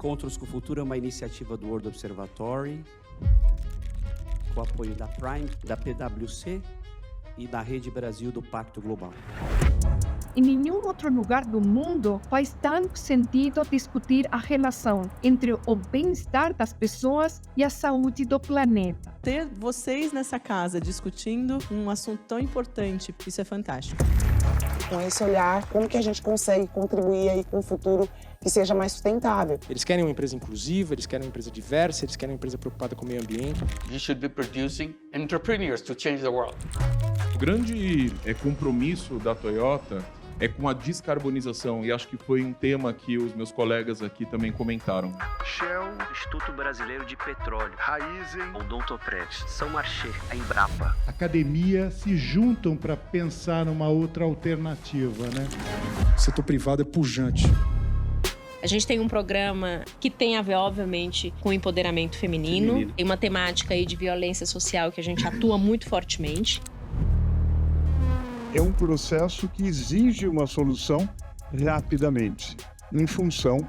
Encontros com o Futuro é uma iniciativa do World Observatory, com o apoio da Prime, da PwC e da Rede Brasil do Pacto Global. Em nenhum outro lugar do mundo faz tanto sentido discutir a relação entre o bem-estar das pessoas e a saúde do planeta. Ter vocês nessa casa discutindo um assunto tão importante, isso é fantástico. Com esse olhar, como que a gente consegue contribuir aí com um futuro que seja mais sustentável? Eles querem uma empresa inclusiva, eles querem uma empresa diversa, eles querem uma empresa preocupada com o meio ambiente. You should be producing entrepreneurs to change the world. O grande compromisso da Toyota é com a descarbonização, e acho que foi um tema que os meus colegas aqui também comentaram. Shell, Instituto Brasileiro de Petróleo, Raizen, Odontoprev, São Marché, a Embrapa. Academia se juntam para pensar numa outra alternativa, né? O setor privado é pujante. A gente tem um programa que tem a ver, obviamente, com o empoderamento feminino. Tem uma temática aí de violência social que a gente atua muito fortemente. É um processo que exige uma solução rapidamente, em função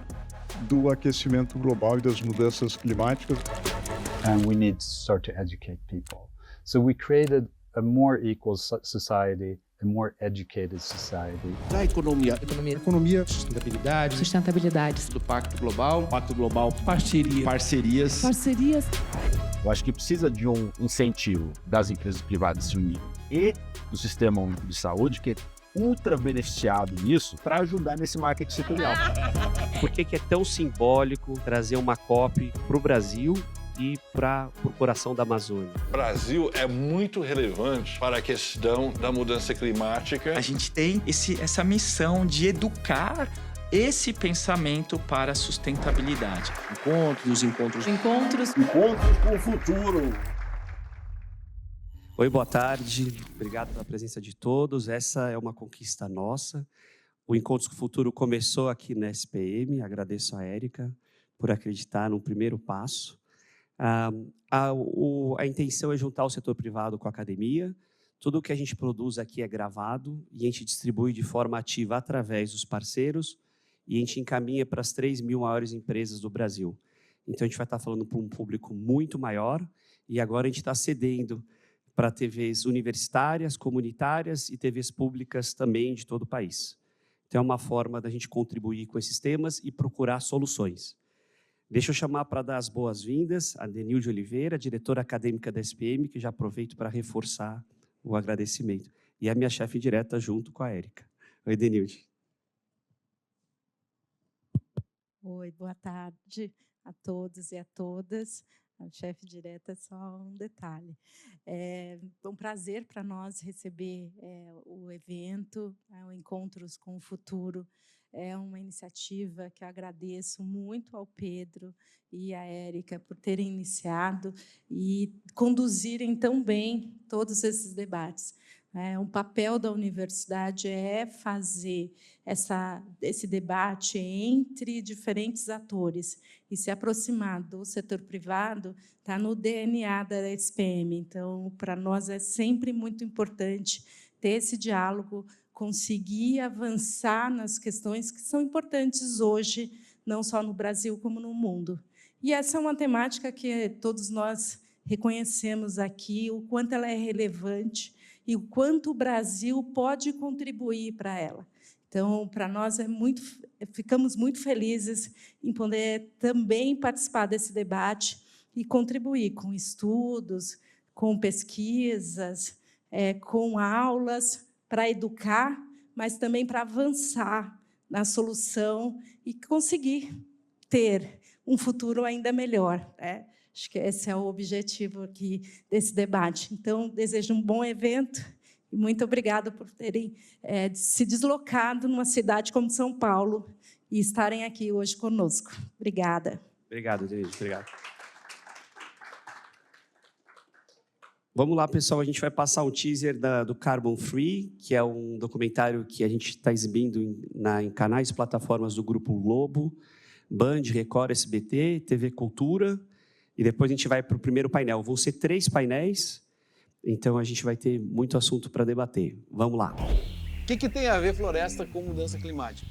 do aquecimento global e das mudanças climáticas. And we need to start to educate people. So we created a more equal society, a more educated society. Da economia, sustentabilidade, do Pacto Global, parcerias. Eu acho que precisa de um incentivo das empresas privadas se unirem e do Sistema Único de Saúde, que é ultra beneficiado nisso, para ajudar nesse marketing setorial. Por que é tão simbólico trazer uma COP para o Brasil e para o coração da Amazônia? O Brasil é muito relevante para a questão da mudança climática. A gente tem essa missão de educar esse pensamento para a sustentabilidade. Encontros com o futuro. Oi, boa tarde. Obrigado pela presença de todos. Essa é uma conquista nossa. O Encontros com o Futuro começou aqui na SPM. Agradeço a Érica por acreditar no primeiro passo. A intenção é juntar o setor privado com a academia. Tudo o que a gente produz aqui é gravado e a gente distribui de forma ativa através dos parceiros e a gente encaminha para as 3.000 maiores empresas do Brasil. Então, a gente vai estar falando para um público muito maior e agora a gente está cedendo para TVs universitárias, comunitárias e TVs públicas também de todo o país. Então, é uma forma da gente contribuir com esses temas e procurar soluções. Deixa eu chamar para dar as boas-vindas a Denilde Oliveira, diretora acadêmica da SPM, que já aproveito para reforçar o agradecimento. E a minha chefe direta junto com a Érica. Oi, Denilde. Oi, boa tarde a todos e a todas. A chefe direta, só um detalhe. É um prazer para nós receber o evento, o Encontros com o Futuro. É uma iniciativa que eu agradeço muito ao Pedro e à Érica por terem iniciado e conduzirem tão bem todos esses debates. Um papel da universidade é fazer esse debate entre diferentes atores e se aproximar do setor privado, está no DNA da SPM. Então, para nós é sempre muito importante ter esse diálogo, conseguir avançar nas questões que são importantes hoje, não só no Brasil, como no mundo. E essa é uma temática que todos nós reconhecemos aqui, o quanto ela é relevante e o quanto o Brasil pode contribuir para ela. Então, para nós, ficamos muito felizes em poder também participar desse debate e contribuir com estudos, com pesquisas, com aulas, para educar, mas também para avançar na solução e conseguir ter um futuro ainda melhor. Acho que esse é o objetivo aqui desse debate. Então, desejo um bom evento e muito obrigada por terem se deslocado numa cidade como São Paulo e estarem aqui hoje conosco. Obrigada. Obrigado, Denise. Obrigado. Vamos lá, pessoal. A gente vai passar um teaser do Carbon Free, que é um documentário que a gente está exibindo em canais e plataformas do Grupo Globo, Band, Record, SBT, TV Cultura. E depois a gente vai para o primeiro painel. Vão ser 3 painéis, então a gente vai ter muito assunto para debater. Vamos lá. O que tem a ver floresta com mudança climática?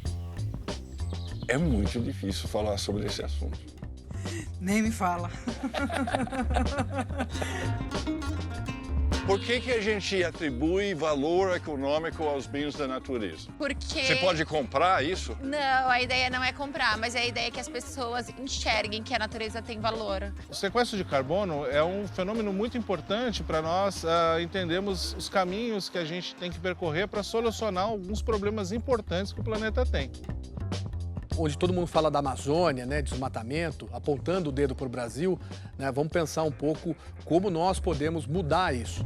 É muito difícil falar sobre esse assunto. Nem me fala. Por que a gente atribui valor econômico aos bens da natureza? Porque... Você pode comprar isso? Não, a ideia não é comprar, mas a ideia é que as pessoas enxerguem que a natureza tem valor. O sequestro de carbono é um fenômeno muito importante para nós entendermos os caminhos que a gente tem que percorrer para solucionar alguns problemas importantes que o planeta tem. Onde todo mundo fala da Amazônia, né, desmatamento, apontando o dedo para o Brasil, né, vamos pensar um pouco como nós podemos mudar isso.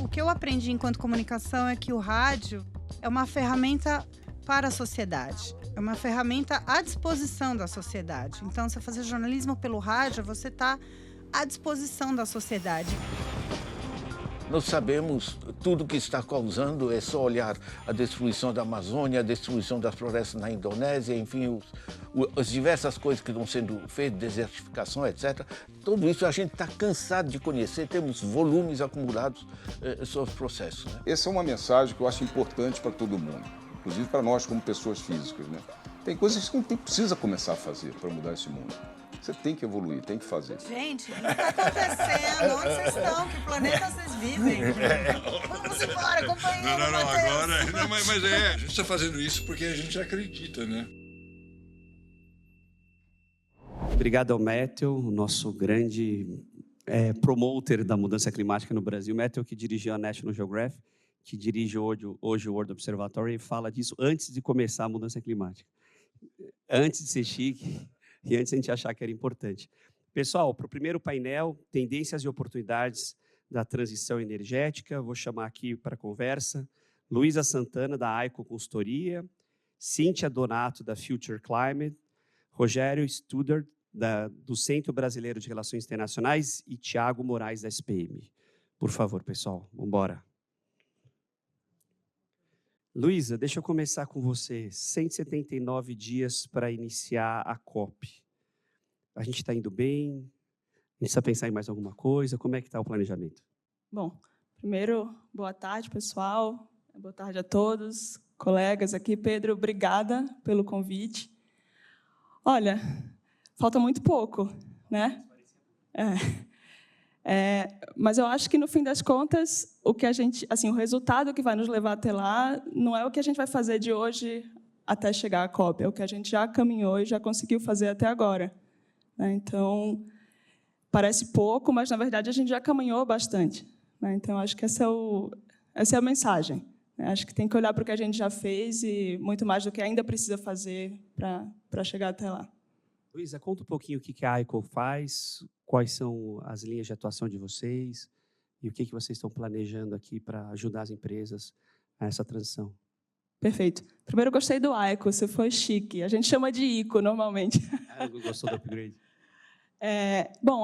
O que eu aprendi enquanto comunicação é que o rádio é uma ferramenta para a sociedade, é uma ferramenta à disposição da sociedade. Então, você fazer jornalismo pelo rádio, você está à disposição da sociedade. Nós sabemos tudo que está causando, é só olhar a destruição da Amazônia, a destruição das florestas na Indonésia, enfim, as diversas coisas que estão sendo feitas, desertificação, etc. Tudo isso a gente está cansado de conhecer, temos volumes acumulados sobre os processos. Né? Essa é uma mensagem que eu acho importante para todo mundo, inclusive para nós como pessoas físicas. Né? Tem coisas que não precisa começar a fazer para mudar esse mundo. Você tem que evoluir, tem que fazer. Gente, o que está acontecendo? Onde vocês estão? Que planeta vocês vivem? Vamos embora, companheiro. Não, agora... Não, mas a gente está fazendo isso porque a gente acredita, né? Obrigado ao Matthew, o nosso grande promoter da mudança climática no Brasil. Matthew, que dirigiu a National Geographic, que dirige hoje o World Observatory, e fala disso antes de começar a mudança climática. Antes de ser chique... E antes a gente achar que era importante. Pessoal, para o primeiro painel, tendências e oportunidades da transição energética, vou chamar aqui para a conversa Luísa Santana, da AICO Consultoria, Cíntia Donato, da Future Climate, Rogério Studert, do Centro Brasileiro de Relações Internacionais, e Tiago Moraes, da SPM. Por favor, pessoal, vamos embora. Luísa, deixa eu começar com você. 179 dias para iniciar a COP. A gente está indo bem? A gente precisa pensar em mais alguma coisa? Como é que está o planejamento? Bom, primeiro, boa tarde, pessoal. Boa tarde a todos, colegas aqui. Pedro, obrigada pelo convite. Olha, falta muito pouco, né? Mas eu acho que, no fim das contas, o que a gente, assim, o resultado que vai nos levar até lá não é o que a gente vai fazer de hoje até chegar à COP, é o que a gente já caminhou e já conseguiu fazer até agora. Né? Então, parece pouco, mas, na verdade, a gente já caminhou bastante. Né? Então, acho que essa é a mensagem. Né? Acho que tem que olhar para o que a gente já fez e muito mais do que ainda precisa fazer para chegar até lá. Luísa, conta um pouquinho o que a AICO faz, quais são as linhas de atuação de vocês e o que vocês estão planejando aqui para ajudar as empresas a essa transição. Perfeito. Primeiro, eu gostei do AICO, você foi chique. A gente chama de ICO, normalmente. Gostou do upgrade? Bom,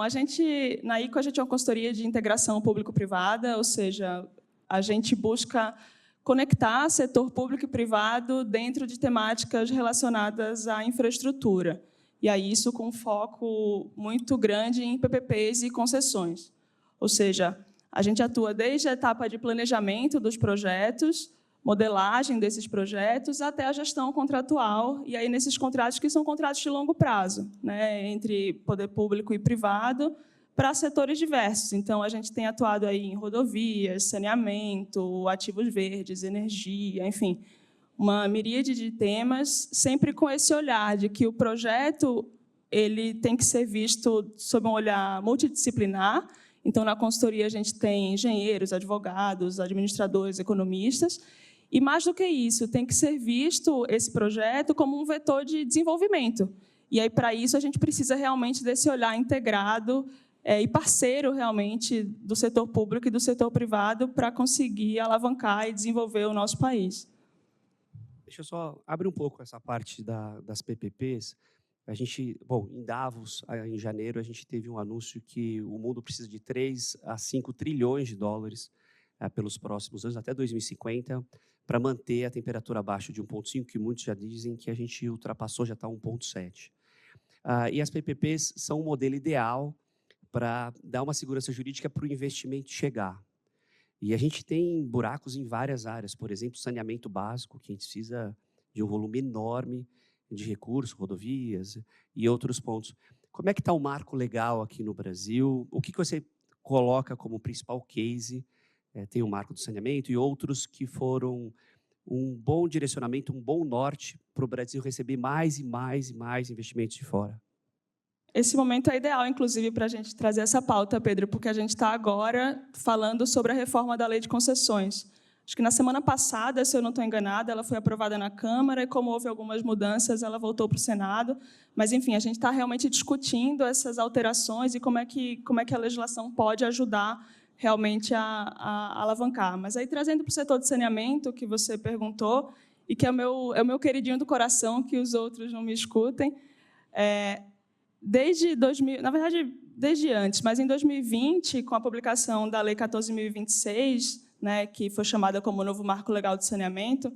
na ICO, a gente é uma consultoria de integração público-privada, ou seja, a gente busca conectar setor público e privado dentro de temáticas relacionadas à infraestrutura. E aí isso com um foco muito grande em PPPs e concessões. Ou seja, a gente atua desde a etapa de planejamento dos projetos, modelagem desses projetos, até a gestão contratual, e aí nesses contratos que são contratos de longo prazo, né, entre poder público e privado, para setores diversos. Então, a gente tem atuado aí em rodovias, saneamento, ativos verdes, energia, enfim, uma miríade de temas, sempre com esse olhar de que o projeto ele tem que ser visto sob um olhar multidisciplinar. Então, na consultoria, a gente tem engenheiros, advogados, administradores, economistas. E, mais do que isso, tem que ser visto esse projeto como um vetor de desenvolvimento. E, aí, para isso, a gente precisa realmente desse olhar integrado e parceiro, realmente, do setor público e do setor privado para conseguir alavancar e desenvolver o nosso país. Deixa eu só abrir um pouco essa parte das PPPs. A gente, em Davos, em janeiro, a gente teve um anúncio que o mundo precisa de 3 a 5 trilhões de dólares pelos próximos anos, até 2050, para manter a temperatura abaixo de 1,5, que muitos já dizem que a gente ultrapassou, já está 1,7. E as PPPs são um modelo ideal para dar uma segurança jurídica para o investimento chegar. E a gente tem buracos em várias áreas, por exemplo, saneamento básico, que a gente precisa de um volume enorme de recursos, rodovias e outros pontos. Como é que está o marco legal aqui no Brasil? O que você coloca como principal case? Tem o marco do saneamento e outros que foram um bom direcionamento, um bom norte para o Brasil receber mais e mais e mais investimentos de fora. Esse momento é ideal, inclusive, para a gente trazer essa pauta, Pedro, porque a gente está agora falando sobre a reforma da Lei de Concessões. Acho que na semana passada, se eu não estou enganada, ela foi aprovada na Câmara e, como houve algumas mudanças, ela voltou para o Senado. Mas, enfim, a gente está realmente discutindo essas alterações e como é que a legislação pode ajudar realmente a alavancar. Mas aí, trazendo para o setor de saneamento, que você perguntou, e que é o meu queridinho do coração, que os outros não me escutem, na verdade, desde antes, mas em 2020, com a publicação da Lei 14.026, né, que foi chamada como Novo Marco Legal de Saneamento,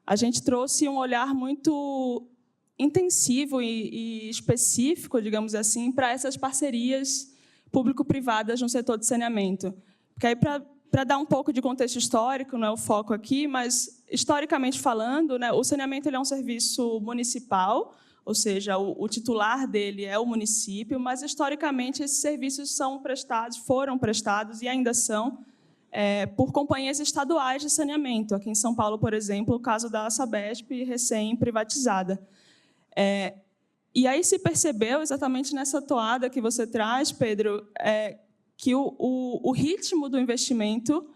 a gente trouxe um olhar muito intensivo e específico, digamos assim, para essas parcerias público-privadas no setor de saneamento. Porque aí, para dar um pouco de contexto histórico, não é o foco aqui, mas, historicamente falando, né, o saneamento ele é um serviço municipal, ou seja, o titular dele é o município, mas, historicamente, esses serviços foram prestados e ainda são por companhias estaduais de saneamento. Aqui em São Paulo, por exemplo, o caso da Sabesp, recém-privatizada. E aí se percebeu, exatamente nessa toada que você traz, Pedro, que o ritmo do investimento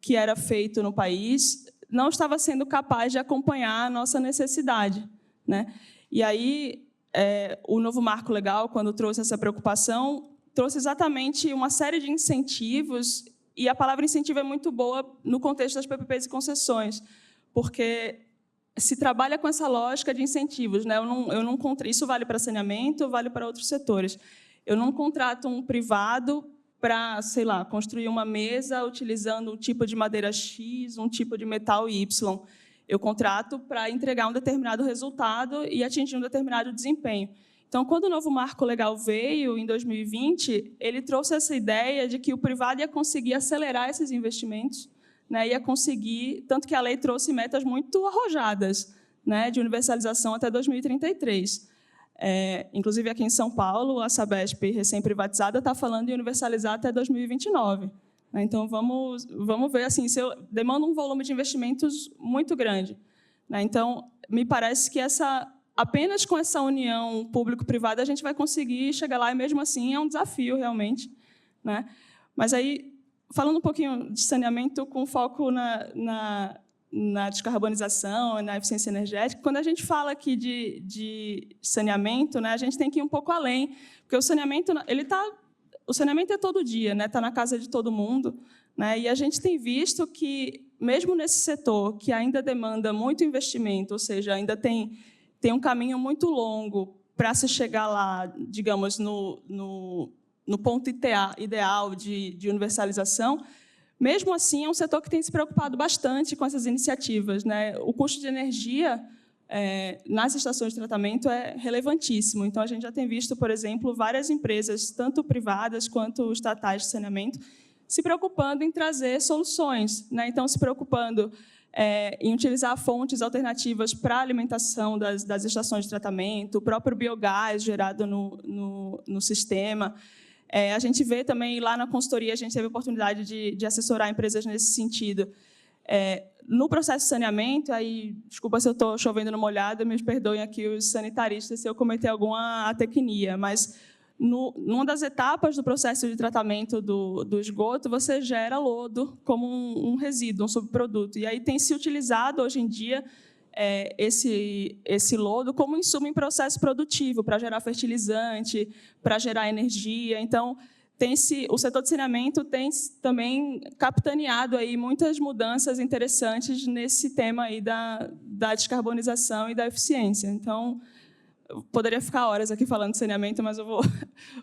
que era feito no país não estava sendo capaz de acompanhar a nossa necessidade, né? E aí, o novo marco legal, quando trouxe essa preocupação, trouxe exatamente uma série de incentivos, e a palavra incentivo é muito boa no contexto das PPPs e concessões, porque se trabalha com essa lógica de incentivos, né? Isso vale para saneamento, vale para outros setores. Eu não contrato um privado para, sei lá, construir uma mesa utilizando um tipo de madeira X, um tipo de metal Y. Eu contrato para entregar um determinado resultado e atingir um determinado desempenho. Então, quando o novo marco legal veio, em 2020, ele trouxe essa ideia de que o privado ia conseguir acelerar esses investimentos, né, ia conseguir, tanto que a lei trouxe metas muito arrojadas, né, de universalização até 2033. Inclusive, aqui em São Paulo, a Sabesp, recém-privatizada, está falando em universalizar até 2029. Então, vamos ver, assim, demanda um volume de investimentos muito grande, né? Então, me parece que apenas com essa união público-privada a gente vai conseguir chegar lá, e mesmo assim é um desafio, realmente, né? Mas aí, falando um pouquinho de saneamento com foco na descarbonização, na eficiência energética, quando a gente fala aqui de saneamento, né, a gente tem que ir um pouco além, porque o saneamento é todo dia, né, está na casa de todo mundo, né, e a gente tem visto que, mesmo nesse setor que ainda demanda muito investimento, ou seja, ainda tem um caminho muito longo para se chegar lá, digamos, no ponto ideal de universalização, mesmo assim, é um setor que tem se preocupado bastante com essas iniciativas, né? O custo de energia nas estações de tratamento é relevantíssimo. Então, a gente já tem visto, por exemplo, várias empresas, tanto privadas quanto estatais de saneamento, se preocupando em trazer soluções, né? Então, se preocupando em utilizar fontes alternativas para a alimentação das estações de tratamento, o próprio biogás gerado no sistema. A gente vê também, lá na consultoria, a gente teve a oportunidade de assessorar empresas nesse sentido. No processo de saneamento, aí, desculpa se eu estou chovendo no molhado, me perdoem aqui os sanitaristas se eu cometer alguma atecnia, mas numa das etapas do processo de tratamento do esgoto, você gera lodo como um resíduo, um subproduto. E aí tem se utilizado, hoje em dia, esse lodo como insumo em processo produtivo, para gerar fertilizante, para gerar energia. Então, o setor de saneamento tem também capitaneado aí muitas mudanças interessantes nesse tema aí da descarbonização e da eficiência. Então, eu poderia ficar horas aqui falando de saneamento, mas eu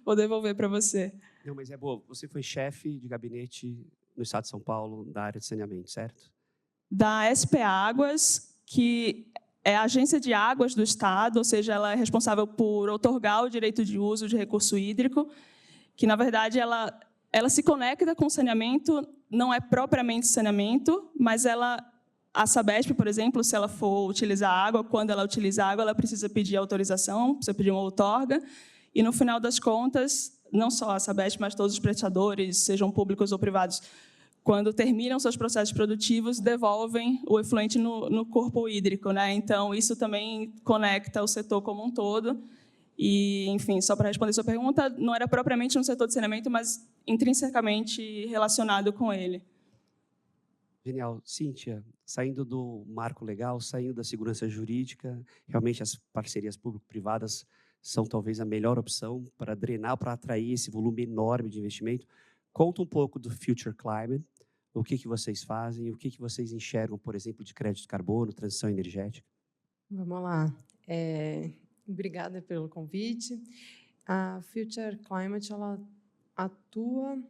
vou devolver para você. Não, mas é boa. Você foi chefe de gabinete no Estado de São Paulo da área de saneamento, certo? Da SP Águas, que é a agência de águas do Estado, ou seja, ela é responsável por outorgar o direito de uso de recurso hídrico, que, na verdade, ela se conecta com o saneamento, não é propriamente saneamento, mas ela A Sabesp, por exemplo, se ela for utilizar água, quando ela utiliza água, ela precisa pedir autorização, precisa pedir uma outorga, e no final das contas, não só a Sabesp, mas todos os prestadores, sejam públicos ou privados, quando terminam seus processos produtivos, devolvem o efluente no corpo hídrico, né? Então, isso também conecta o setor como um todo. E, enfim, só para responder sua pergunta, não era propriamente no setor de saneamento, mas intrinsecamente relacionado com ele. Genial. Cíntia, saindo do marco legal, saindo da segurança jurídica, realmente as parcerias público-privadas são talvez a melhor opção para drenar, para atrair esse volume enorme de investimento. Conta um pouco do Future Climate, o que vocês fazem, o que vocês enxergam, por exemplo, de crédito de carbono, transição energética. Vamos lá. Obrigada pelo convite. A Future Climate ela atua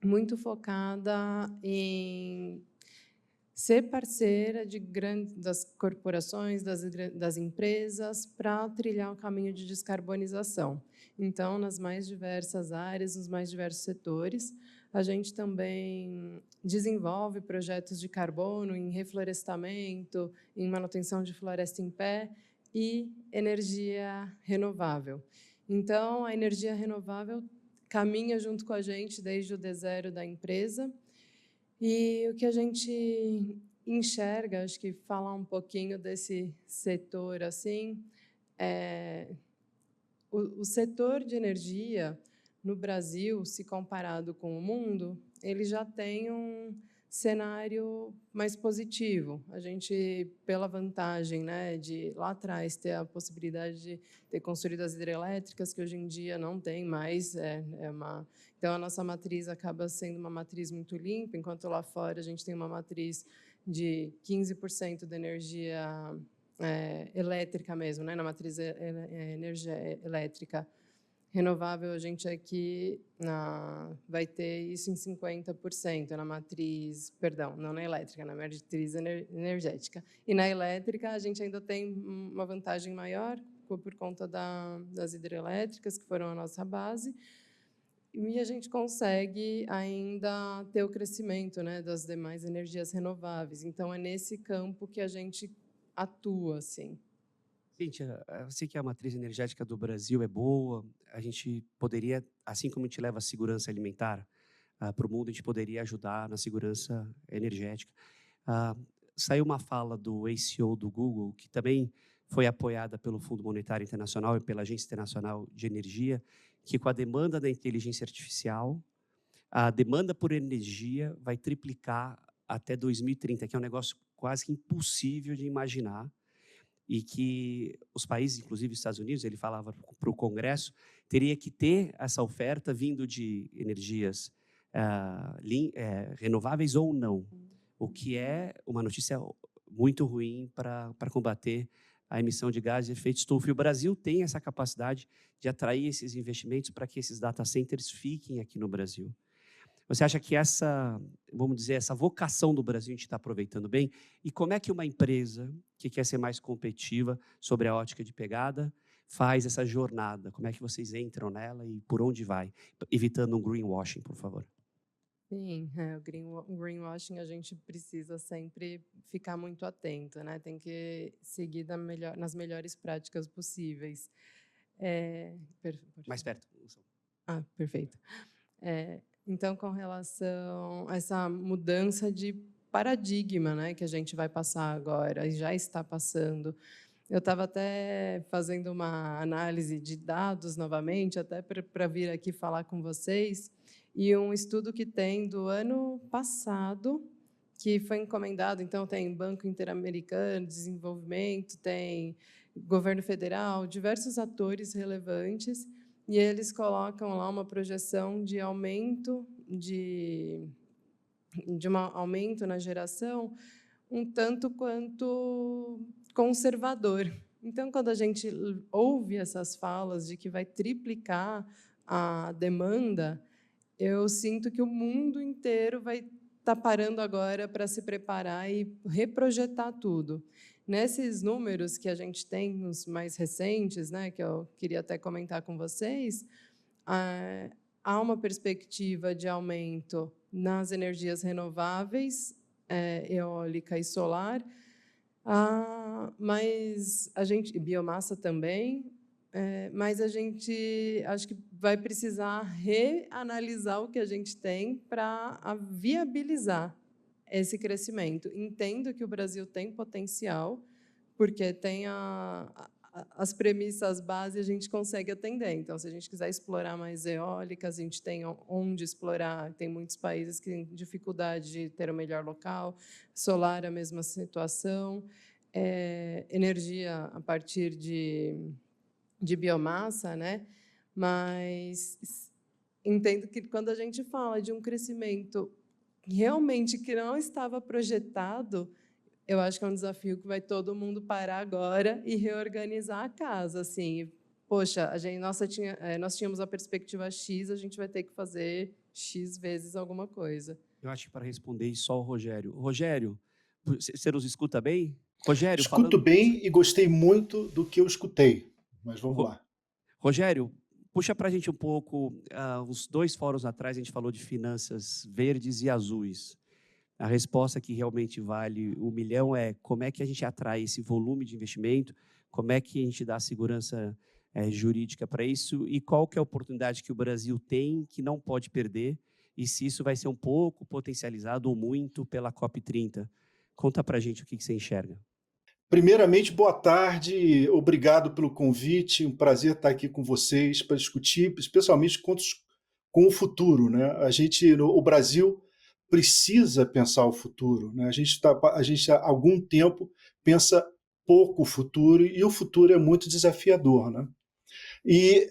muito focada em ser parceira das corporações, das empresas, para trilhar o caminho de descarbonização. Então, nas mais diversas áreas, nos mais diversos setores, a gente também desenvolve projetos de carbono em reflorestamento, em manutenção de floresta em pé e energia renovável. Então, a energia renovável caminha junto com a gente desde o D0 da empresa. E o que a gente enxerga, acho que falar um pouquinho desse setor assim, o setor de energia no Brasil, se comparado com o mundo, ele já tem um cenário mais positivo. A gente, pela vantagem, né, de lá atrás ter a possibilidade de ter construído as hidrelétricas, que hoje em dia não tem mais, então a nossa matriz acaba sendo uma matriz muito limpa, enquanto lá fora a gente tem uma matriz de 15% da energia elétrica mesmo, né, na matriz energia elétrica renovável, a gente aqui vai ter isso em 50% na matriz, perdão, não na elétrica, na matriz energética. E na elétrica a gente ainda tem uma vantagem maior por conta das hidrelétricas, que foram a nossa base, e a gente consegue ainda ter o crescimento, né, das demais energias renováveis. Então, é nesse campo que a gente atua, assim. Cíntia, eu sei que a matriz energética do Brasil é boa, a gente poderia, assim como a gente leva a segurança alimentar para o mundo, a gente poderia ajudar na segurança energética. Saiu uma fala do ex-CEO do Google, que também foi apoiada pelo Fundo Monetário Internacional e pela Agência Internacional de Energia, que com a demanda da inteligência artificial, a demanda por energia vai triplicar até 2030, que é um negócio quase que impossível de imaginar, e que os países, inclusive os Estados Unidos, ele falava para o Congresso, teria que ter essa oferta vindo de energias renováveis ou não, o que é uma notícia muito ruim para combater a emissão de gases de efeito estufa. E o Brasil tem essa capacidade de atrair esses investimentos para que esses data centers fiquem aqui no Brasil. Você acha que essa, vamos dizer, essa vocação do Brasil a gente está aproveitando bem? E como é que uma empresa que quer ser mais competitiva sobre a ótica de pegada faz essa jornada? Como é que vocês entram nela e por onde vai? Evitando um greenwashing, por favor. Sim, o greenwashing a gente precisa sempre ficar muito atento, né? Tem que seguir nas melhores práticas possíveis. Mais perto. Perfeito. Então, com relação a essa mudança de paradigma, né, que a gente vai passar agora, e já está passando, eu estava até fazendo uma análise de dados novamente, até para vir aqui falar com vocês, e um estudo que tem do ano passado, que foi encomendado, então tem Banco Interamericano de Desenvolvimento, tem governo federal, diversos atores relevantes, e eles colocam lá uma projeção de aumento aumento na geração um tanto quanto conservador. Então, quando a gente ouve essas falas de que vai triplicar a demanda, eu sinto que o mundo inteiro vai estar parando agora para se preparar e reprojetar tudo. Nesses números que a gente tem, os mais recentes, né, que eu queria até comentar com vocês, há uma perspectiva de aumento nas energias renováveis eólica e solar, mas biomassa também, mas a gente acho que vai precisar reanalisar o que a gente tem para viabilizar esse crescimento. Entendo que o Brasil tem potencial, porque tem as premissas base a gente consegue atender. Então, se a gente quiser explorar mais eólicas, a gente tem onde explorar. Tem muitos países que têm dificuldade de ter o melhor local. Solar, a mesma situação. Energia a partir de biomassa, né? Mas entendo que quando a gente fala de um crescimento realmente que não estava projetado, eu acho que é um desafio que vai todo mundo parar agora e reorganizar a casa. Assim, poxa, nós tínhamos a perspectiva X, a gente vai ter que fazer X vezes alguma coisa. Eu acho que para responder isso só o Rogério. Rogério, você nos escuta bem? Rogério, escuto bem e gostei muito do que eu escutei, mas vamos lá. Rogério, puxa para a gente um pouco, uns 2 fóruns atrás a gente falou de finanças verdes e azuis. A resposta que realmente vale $1 milhão é como é que a gente atrai esse volume de investimento, como é que a gente dá segurança jurídica para isso e qual que é a oportunidade que o Brasil tem que não pode perder e se isso vai ser um pouco potencializado ou muito pela COP30. Conta para a gente o que você enxerga. Primeiramente, boa tarde, obrigado pelo convite, um prazer estar aqui com vocês para discutir, especialmente com o futuro, né? O Brasil precisa pensar o futuro, né? A gente há algum tempo pensa pouco o futuro e o futuro é muito desafiador, né? E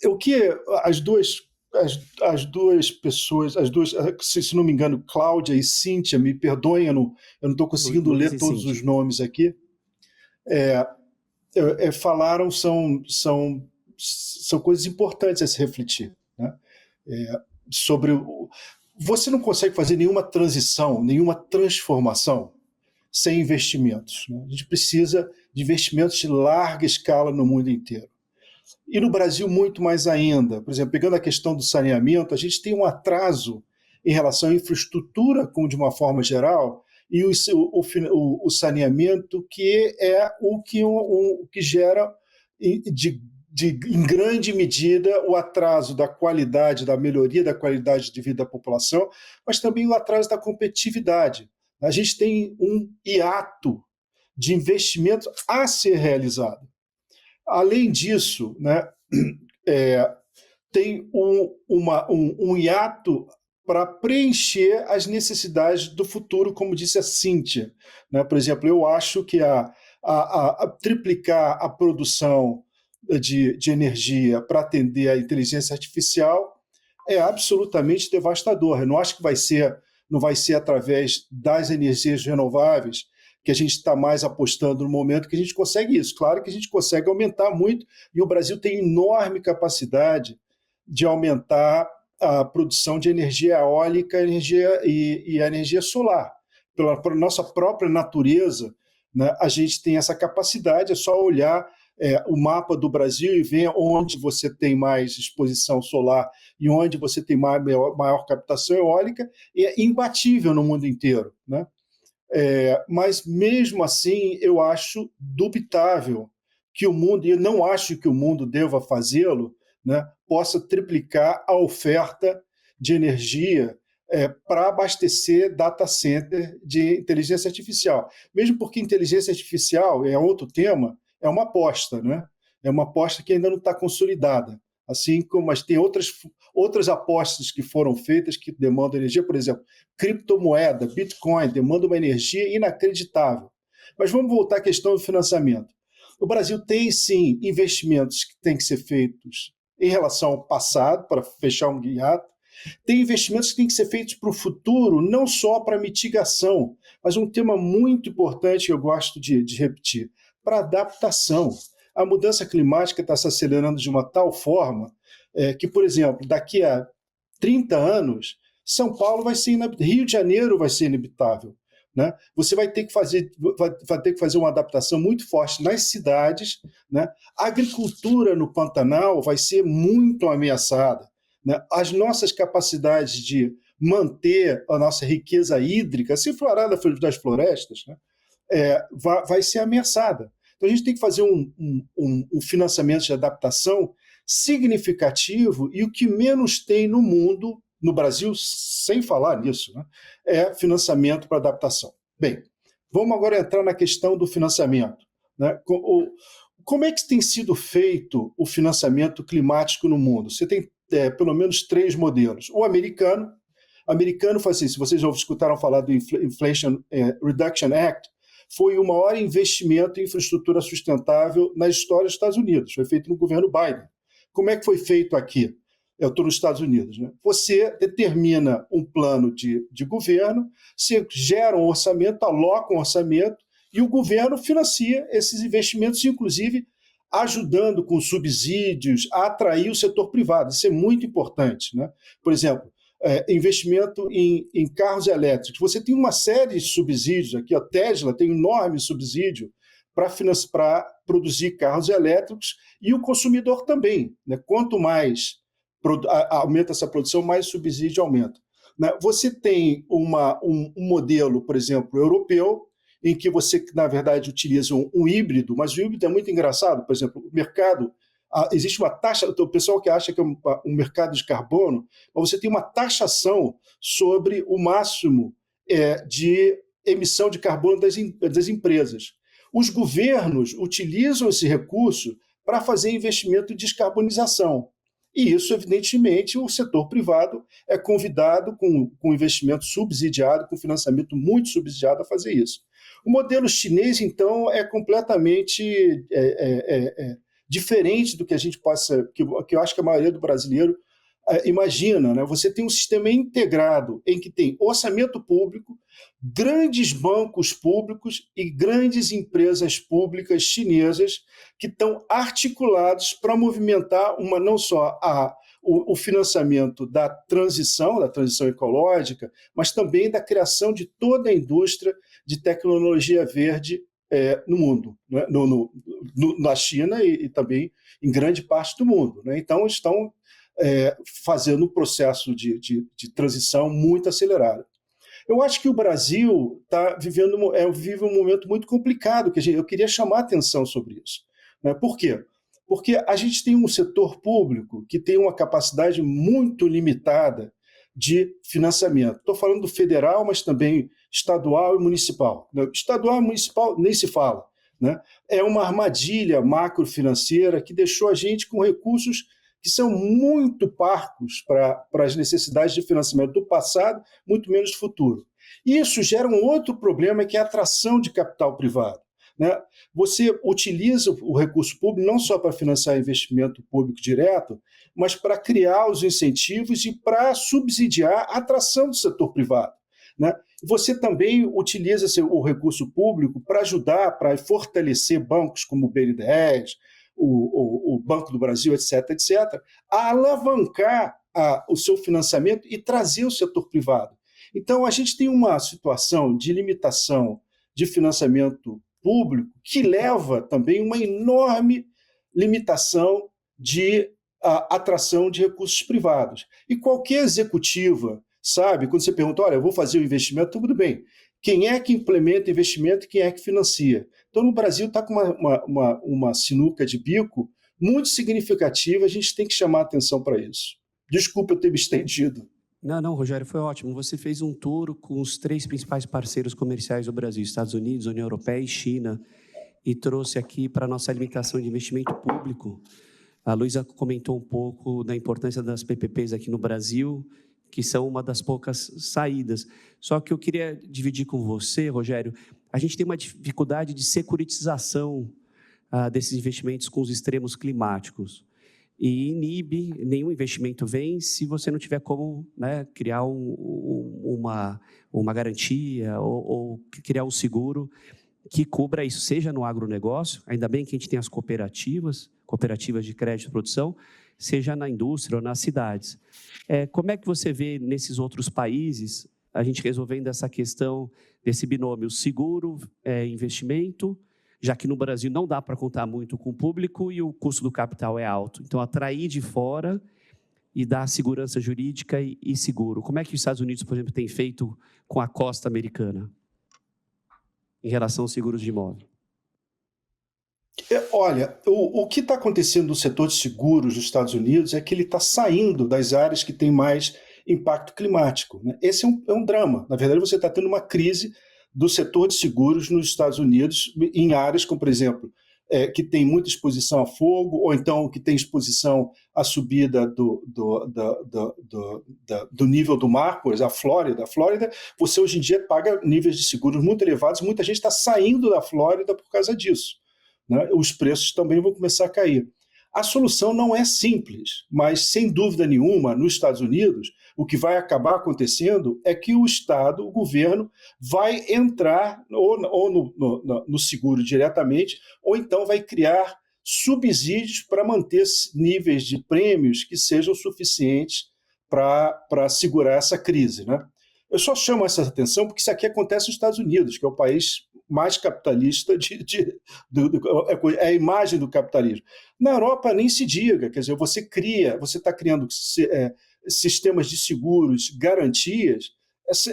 o que as duas pessoas, se não me engano, Cláudia e Cíntia, me perdoem, eu não estou conseguindo ler todos os nomes aqui, falaram são coisas importantes a se refletir, né? Sobre você não consegue fazer nenhuma transição, nenhuma transformação sem investimentos, né? A gente precisa de investimentos de larga escala no mundo inteiro. E no Brasil, muito mais ainda. Por exemplo, pegando a questão do saneamento, a gente tem um atraso em relação à infraestrutura, de uma forma geral, e o saneamento, que é o que gera, em grande medida, o atraso da qualidade, da melhoria da qualidade de vida da população, mas também o atraso da competitividade. A gente tem um hiato de investimento a ser realizado. Além disso, né, tem um hiato para preencher as necessidades do futuro, como disse a Cíntia, né? Por exemplo, eu acho que a triplicar a produção de energia para atender à inteligência artificial é absolutamente devastador. Eu não acho que não vai ser através das energias renováveis que a gente está mais apostando no momento que a gente consegue isso. Claro que a gente consegue aumentar muito, e o Brasil tem enorme capacidade de aumentar a produção de energia eólica e a energia solar. Pela nossa própria natureza, né, a gente tem essa capacidade, é só olhar o mapa do Brasil e ver onde você tem mais exposição solar e onde você tem maior captação eólica, é imbatível no mundo inteiro, né? Mas, mesmo assim, eu acho dubitável que o mundo, e eu não acho que o mundo deva fazê-lo, né, possa triplicar a oferta de energia para abastecer data center de inteligência artificial. Mesmo porque inteligência artificial é outro tema, é uma aposta, né? É uma aposta que ainda não está consolidada. Assim como, mas tem outras apostas que foram feitas que demandam energia, por exemplo, criptomoeda, Bitcoin, demanda uma energia inacreditável. Mas vamos voltar à questão do financiamento. O Brasil tem, sim, investimentos que têm que ser feitos em relação ao passado, para fechar um hiato. Tem investimentos que têm que ser feitos para o futuro, não só para mitigação, mas um tema muito importante que eu gosto de repetir, para adaptação. A mudança climática está se acelerando de uma tal forma que, por exemplo, daqui a 30 anos, São Paulo vai ser inabitável, Rio de Janeiro vai ser inabitável, né? Você vai ter que fazer uma adaptação muito forte nas cidades, né? A agricultura no Pantanal vai ser muito ameaçada, né? As nossas capacidades de manter a nossa riqueza hídrica, se florada das florestas, né, vai ser ameaçada. Então, a gente tem que fazer um financiamento de adaptação significativo, e o que menos tem no mundo, no Brasil, sem falar nisso, né, é financiamento para adaptação. Bem, vamos agora entrar na questão do financiamento, né? Como é que tem sido feito o financiamento climático no mundo? Você tem pelo menos 3 modelos. O americano faz assim, se vocês já escutaram falar do Inflation Reduction Act, foi o maior investimento em infraestrutura sustentável na história dos Estados Unidos. Foi feito no governo Biden. Como é que foi feito aqui? Eu estou nos Estados Unidos, né? Você determina um plano de governo, você gera um orçamento, aloca um orçamento, e o governo financia esses investimentos, inclusive ajudando com subsídios a atrair o setor privado. Isso é muito importante, né? Por exemplo, investimento em carros elétricos. Você tem uma série de subsídios aqui. A Tesla tem um enorme subsídio para produzir carros elétricos, e o consumidor também, né? Quanto mais aumenta essa produção, mais subsídio aumenta, né? Você tem um modelo, por exemplo, europeu, em que você, na verdade, utiliza um híbrido, mas o híbrido é muito engraçado. Por exemplo, o mercado, existe uma taxa, o pessoal que acha que é um mercado de carbono, mas você tem uma taxação sobre o máximo de emissão de carbono das empresas. Os governos utilizam esse recurso para fazer investimento de descarbonização. E isso, evidentemente, o setor privado é convidado com investimento subsidiado, com financiamento muito subsidiado a fazer isso. O modelo chinês, então, é completamente diferente do que a gente que eu acho que a maioria do brasileiro imagina, né? Você tem um sistema integrado em que tem orçamento público, grandes bancos públicos e grandes empresas públicas chinesas que estão articulados para movimentar não só o financiamento da transição ecológica, mas também da criação de toda a indústria de tecnologia verde no mundo, né? Na China e também em grande parte do mundo, né? Então, estão fazendo um processo de transição muito acelerado. Eu acho que o Brasil vive um momento muito complicado, que eu queria chamar a atenção sobre isso, né? Por quê? Porque a gente tem um setor público que tem uma capacidade muito limitada de financiamento. Estou falando do federal, mas também estadual e municipal. Estadual e municipal nem se fala, né? É uma armadilha macrofinanceira que deixou a gente com recursos que são muito parcos para as necessidades de financiamento do passado, muito menos do futuro. E isso gera um outro problema, que é a atração de capital privado, né? Você utiliza o recurso público não só para financiar investimento público direto, mas para criar os incentivos e para subsidiar a atração do setor privado, né? Você também utiliza o recurso público para ajudar, para fortalecer bancos como o BNDES, o Banco do Brasil, etc., a alavancar o seu financiamento e trazer o setor privado. Então, a gente tem uma situação de limitação de financiamento público que leva também uma enorme limitação de atração de recursos privados. E qualquer executiva sabe, quando você pergunta, olha, eu vou fazer o investimento, tudo bem. Quem é que implementa investimento e quem é que financia? Então, no Brasil está com uma sinuca de bico muito significativa, a gente tem que chamar a atenção para isso. Desculpa eu ter me estendido. Não, Rogério, foi ótimo. Você fez um tour com os 3 principais parceiros comerciais do Brasil, Estados Unidos, União Europeia e China, e trouxe aqui para a nossa limitação de investimento público. A Luísa comentou um pouco da importância das PPPs aqui no Brasil, que são uma das poucas saídas. Só que eu queria dividir com você, Rogério, a gente tem uma dificuldade de securitização desses investimentos com os extremos climáticos. E inibe, nenhum investimento vem se você não tiver como, né, criar uma garantia ou criar um seguro que cubra isso, seja no agronegócio, ainda bem que a gente tem as cooperativas de crédito e produção, seja na indústria ou nas cidades. Como é que você vê nesses outros países a gente resolvendo essa questão desse binômio seguro, investimento, já que no Brasil não dá para contar muito com o público e o custo do capital é alto. Então, atrair de fora e dar segurança jurídica e seguro. Como é que os Estados Unidos, por exemplo, tem feito com a costa americana em relação aos seguros de imóvel? Olha, o que está acontecendo no setor de seguros dos Estados Unidos é que ele está saindo das áreas que têm mais impacto climático, né? Esse é um drama. Na verdade, você está tendo uma crise do setor de seguros nos Estados Unidos em áreas como, por exemplo, que tem muita exposição a fogo, ou então que tem exposição à subida do nível do mar, por exemplo, a Flórida. A Flórida, você hoje em dia paga níveis de seguros muito elevados, muita gente está saindo da Flórida por causa disso, né? Os preços também vão começar a cair. A solução não é simples, mas, sem dúvida nenhuma, nos Estados Unidos, o que vai acabar acontecendo é que o Estado, o governo, vai entrar ou no seguro diretamente, ou então vai criar subsídios para manter níveis de prêmios que sejam suficientes para segurar essa crise, né? Eu só chamo essa atenção porque isso aqui acontece nos Estados Unidos, que é o país mais capitalista, é a imagem do capitalismo. Na Europa nem se diga, quer dizer, você está criando sistemas de seguros, garantias,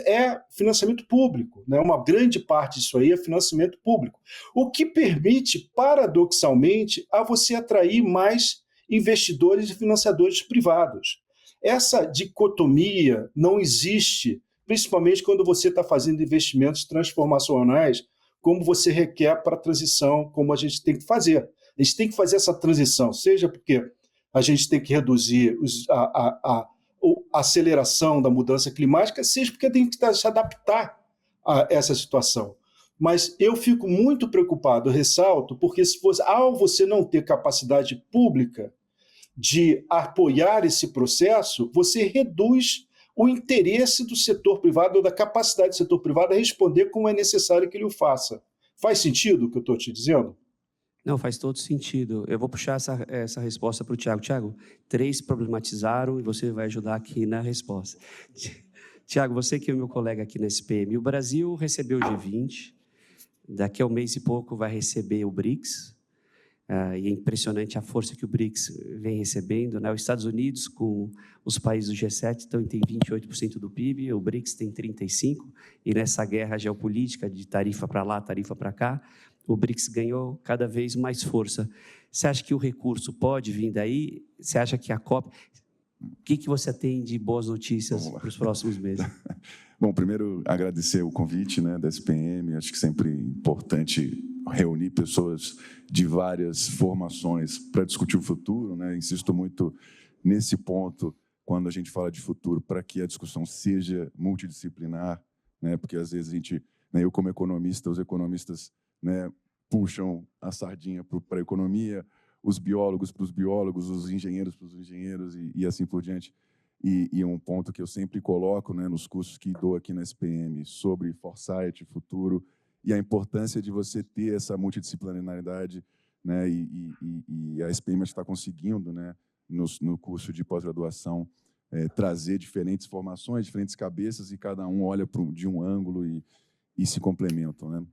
é financiamento público, né? Uma grande parte disso aí é financiamento público, o que permite, paradoxalmente, a você atrair mais investidores e financiadores privados. Essa dicotomia não existe, principalmente quando você está fazendo investimentos transformacionais, como você requer para a transição, como a gente tem que fazer. A gente tem que fazer essa transição, seja porque a gente tem que reduzir a aceleração da mudança climática, seja porque tem que se adaptar a essa situação. Mas eu fico muito preocupado, ressalto, porque ao você não ter capacidade pública de apoiar esse processo, você reduz o interesse do setor privado, ou da capacidade do setor privado a responder como é necessário que ele o faça. Faz sentido o que eu estou te dizendo? Não, faz todo sentido. Eu vou puxar essa resposta para o Tiago. Tiago, 3 problematizaram e você vai ajudar aqui na resposta. Tiago, você que é o meu colega aqui na SPM, o Brasil recebeu o G20, daqui a um mês e pouco vai receber o BRICS, e é impressionante a força que o BRICS vem recebendo, né? Os Estados Unidos, com os países do G7, tem 28% do PIB, o BRICS tem 35%, e nessa guerra geopolítica de tarifa para lá, tarifa para cá, o BRICS ganhou cada vez mais força. Você acha que o recurso pode vir daí? Você acha que a COP... O que você tem de boas notícias para os próximos meses? Bom, primeiro, agradecer o convite, né, da SPM. Acho que sempre é importante reunir pessoas de várias formações para discutir o futuro, né? Insisto muito nesse ponto, quando a gente fala de futuro, para que a discussão seja multidisciplinar, né? Porque, às vezes, eu, como economista, os economistas, né, puxam a sardinha para a economia, os biólogos para os biólogos, os engenheiros para os engenheiros e assim por diante. E um ponto que eu sempre coloco, né, nos cursos que dou aqui na SPM sobre foresight, futuro, e a importância de você ter essa multidisciplinaridade, né, e a SPM está conseguindo, né, no curso de pós-graduação, trazer diferentes formações, diferentes cabeças, e cada um olha de um ângulo e se complementam, né?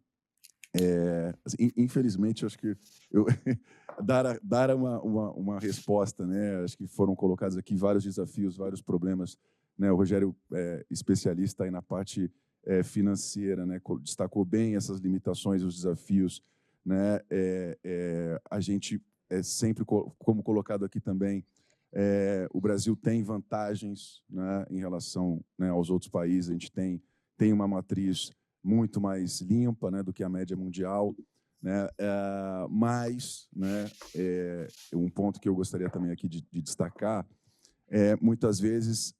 Assim, infelizmente, acho que eu dar uma resposta, né? Acho que foram colocados aqui vários desafios, vários problemas, né? O Rogério é especialista aí na parte financeira, né? Destacou bem essas limitações, os desafios, né? A gente sempre, como colocado aqui também, o Brasil tem vantagens, né, em relação, né, aos outros países. A gente tem uma matriz muito mais limpa, né, do que a média mundial, né? Mas, né, um ponto que eu gostaria também aqui de destacar muitas vezes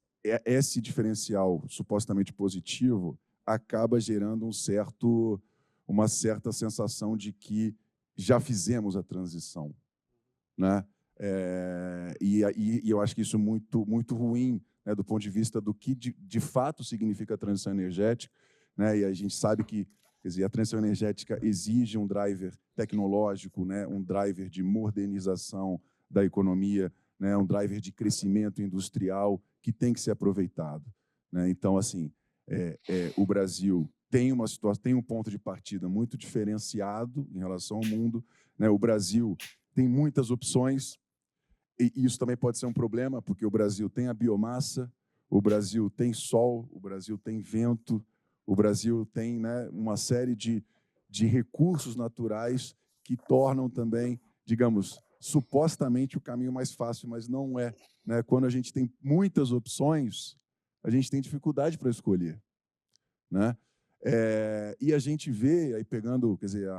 esse diferencial supostamente positivo acaba gerando uma certa sensação de que já fizemos a transição, né? E eu acho que isso é muito ruim, né, do ponto de vista do que de fato significa a transição energética, né? E a gente sabe que, quer dizer, a transição energética exige um driver tecnológico, né, um driver de modernização da economia, né, um driver de crescimento industrial que tem que ser aproveitado, né? Então, assim, o Brasil tem uma situação, tem um ponto de partida muito diferenciado em relação ao mundo, né? O Brasil tem muitas opções. e isso também pode ser um problema, porque o Brasil tem a biomassa, o Brasil tem sol, o Brasil tem vento, o Brasil tem, né, uma série de recursos naturais que tornam também, digamos, supostamente o caminho mais fácil, mas não é, né? Quando a gente tem muitas opções, a gente tem dificuldade para escolher, né? E a gente vê, aí pegando, quer dizer,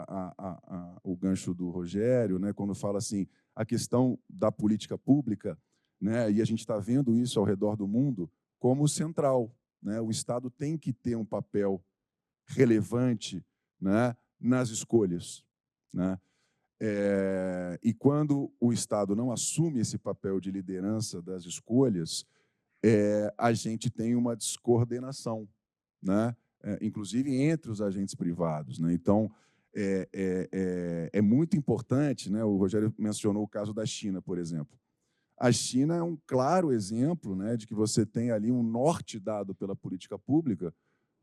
o gancho do Rogério, né, quando fala assim, a questão da política pública, né, e a gente está vendo isso ao redor do mundo como central, né? O Estado tem que ter um papel relevante, né, nas escolhas, né? E quando o Estado não assume esse papel de liderança das escolhas, a gente tem uma descoordenação, né? Inclusive entre os agentes privados, né? Então, é muito importante, né? O Rogério mencionou o caso da China, por exemplo. A China é um claro exemplo, né, de que você tem ali um norte dado pela política pública,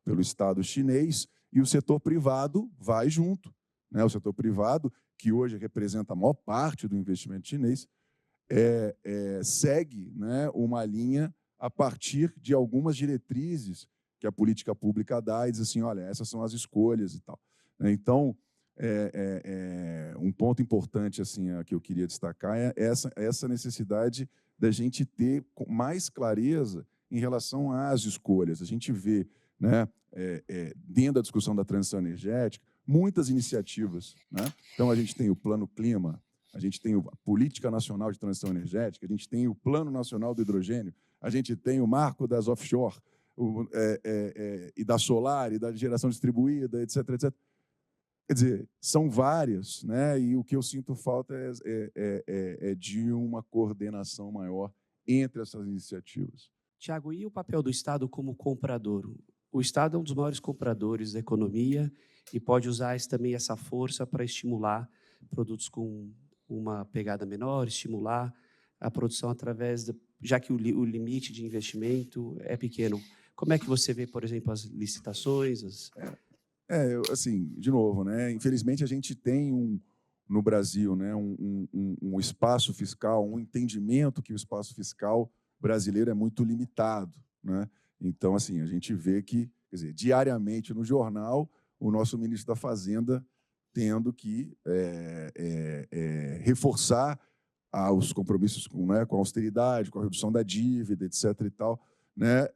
pelo Estado chinês, e o setor privado vai junto, né? O setor privado, que hoje representa a maior parte do investimento chinês, segue, né, uma linha a partir de algumas diretrizes que a política pública dá e diz assim, olha, essas são as escolhas e tal. Então, um ponto importante assim, que eu queria destacar é essa necessidade da gente ter mais clareza em relação às escolhas. A gente vê, né, dentro da discussão da transição energética, muitas iniciativas, né? Então, a gente tem o Plano Clima, a gente tem a Política Nacional de Transição Energética, a gente tem o Plano Nacional do Hidrogênio, a gente tem o Marco das Offshore, e da solar, e da geração distribuída, etc, etc. Quer dizer, são várias, né? E o que eu sinto falta é de uma coordenação maior entre essas iniciativas. Tiago, e o papel do Estado como comprador? O Estado é um dos maiores compradores da economia e pode usar também essa força para estimular produtos com uma pegada menor, estimular a produção através, já que o limite de investimento é pequeno. Como é que você vê, por exemplo, as licitações? Assim, de novo, né? Infelizmente, a gente tem no Brasil, né, um espaço fiscal, um entendimento que o espaço fiscal brasileiro é muito limitado, né? Então, assim, a gente vê que, quer dizer, diariamente no jornal, o nosso ministro da Fazenda tendo que reforçar os compromissos com a austeridade, com a redução da dívida, etc. e tal, né?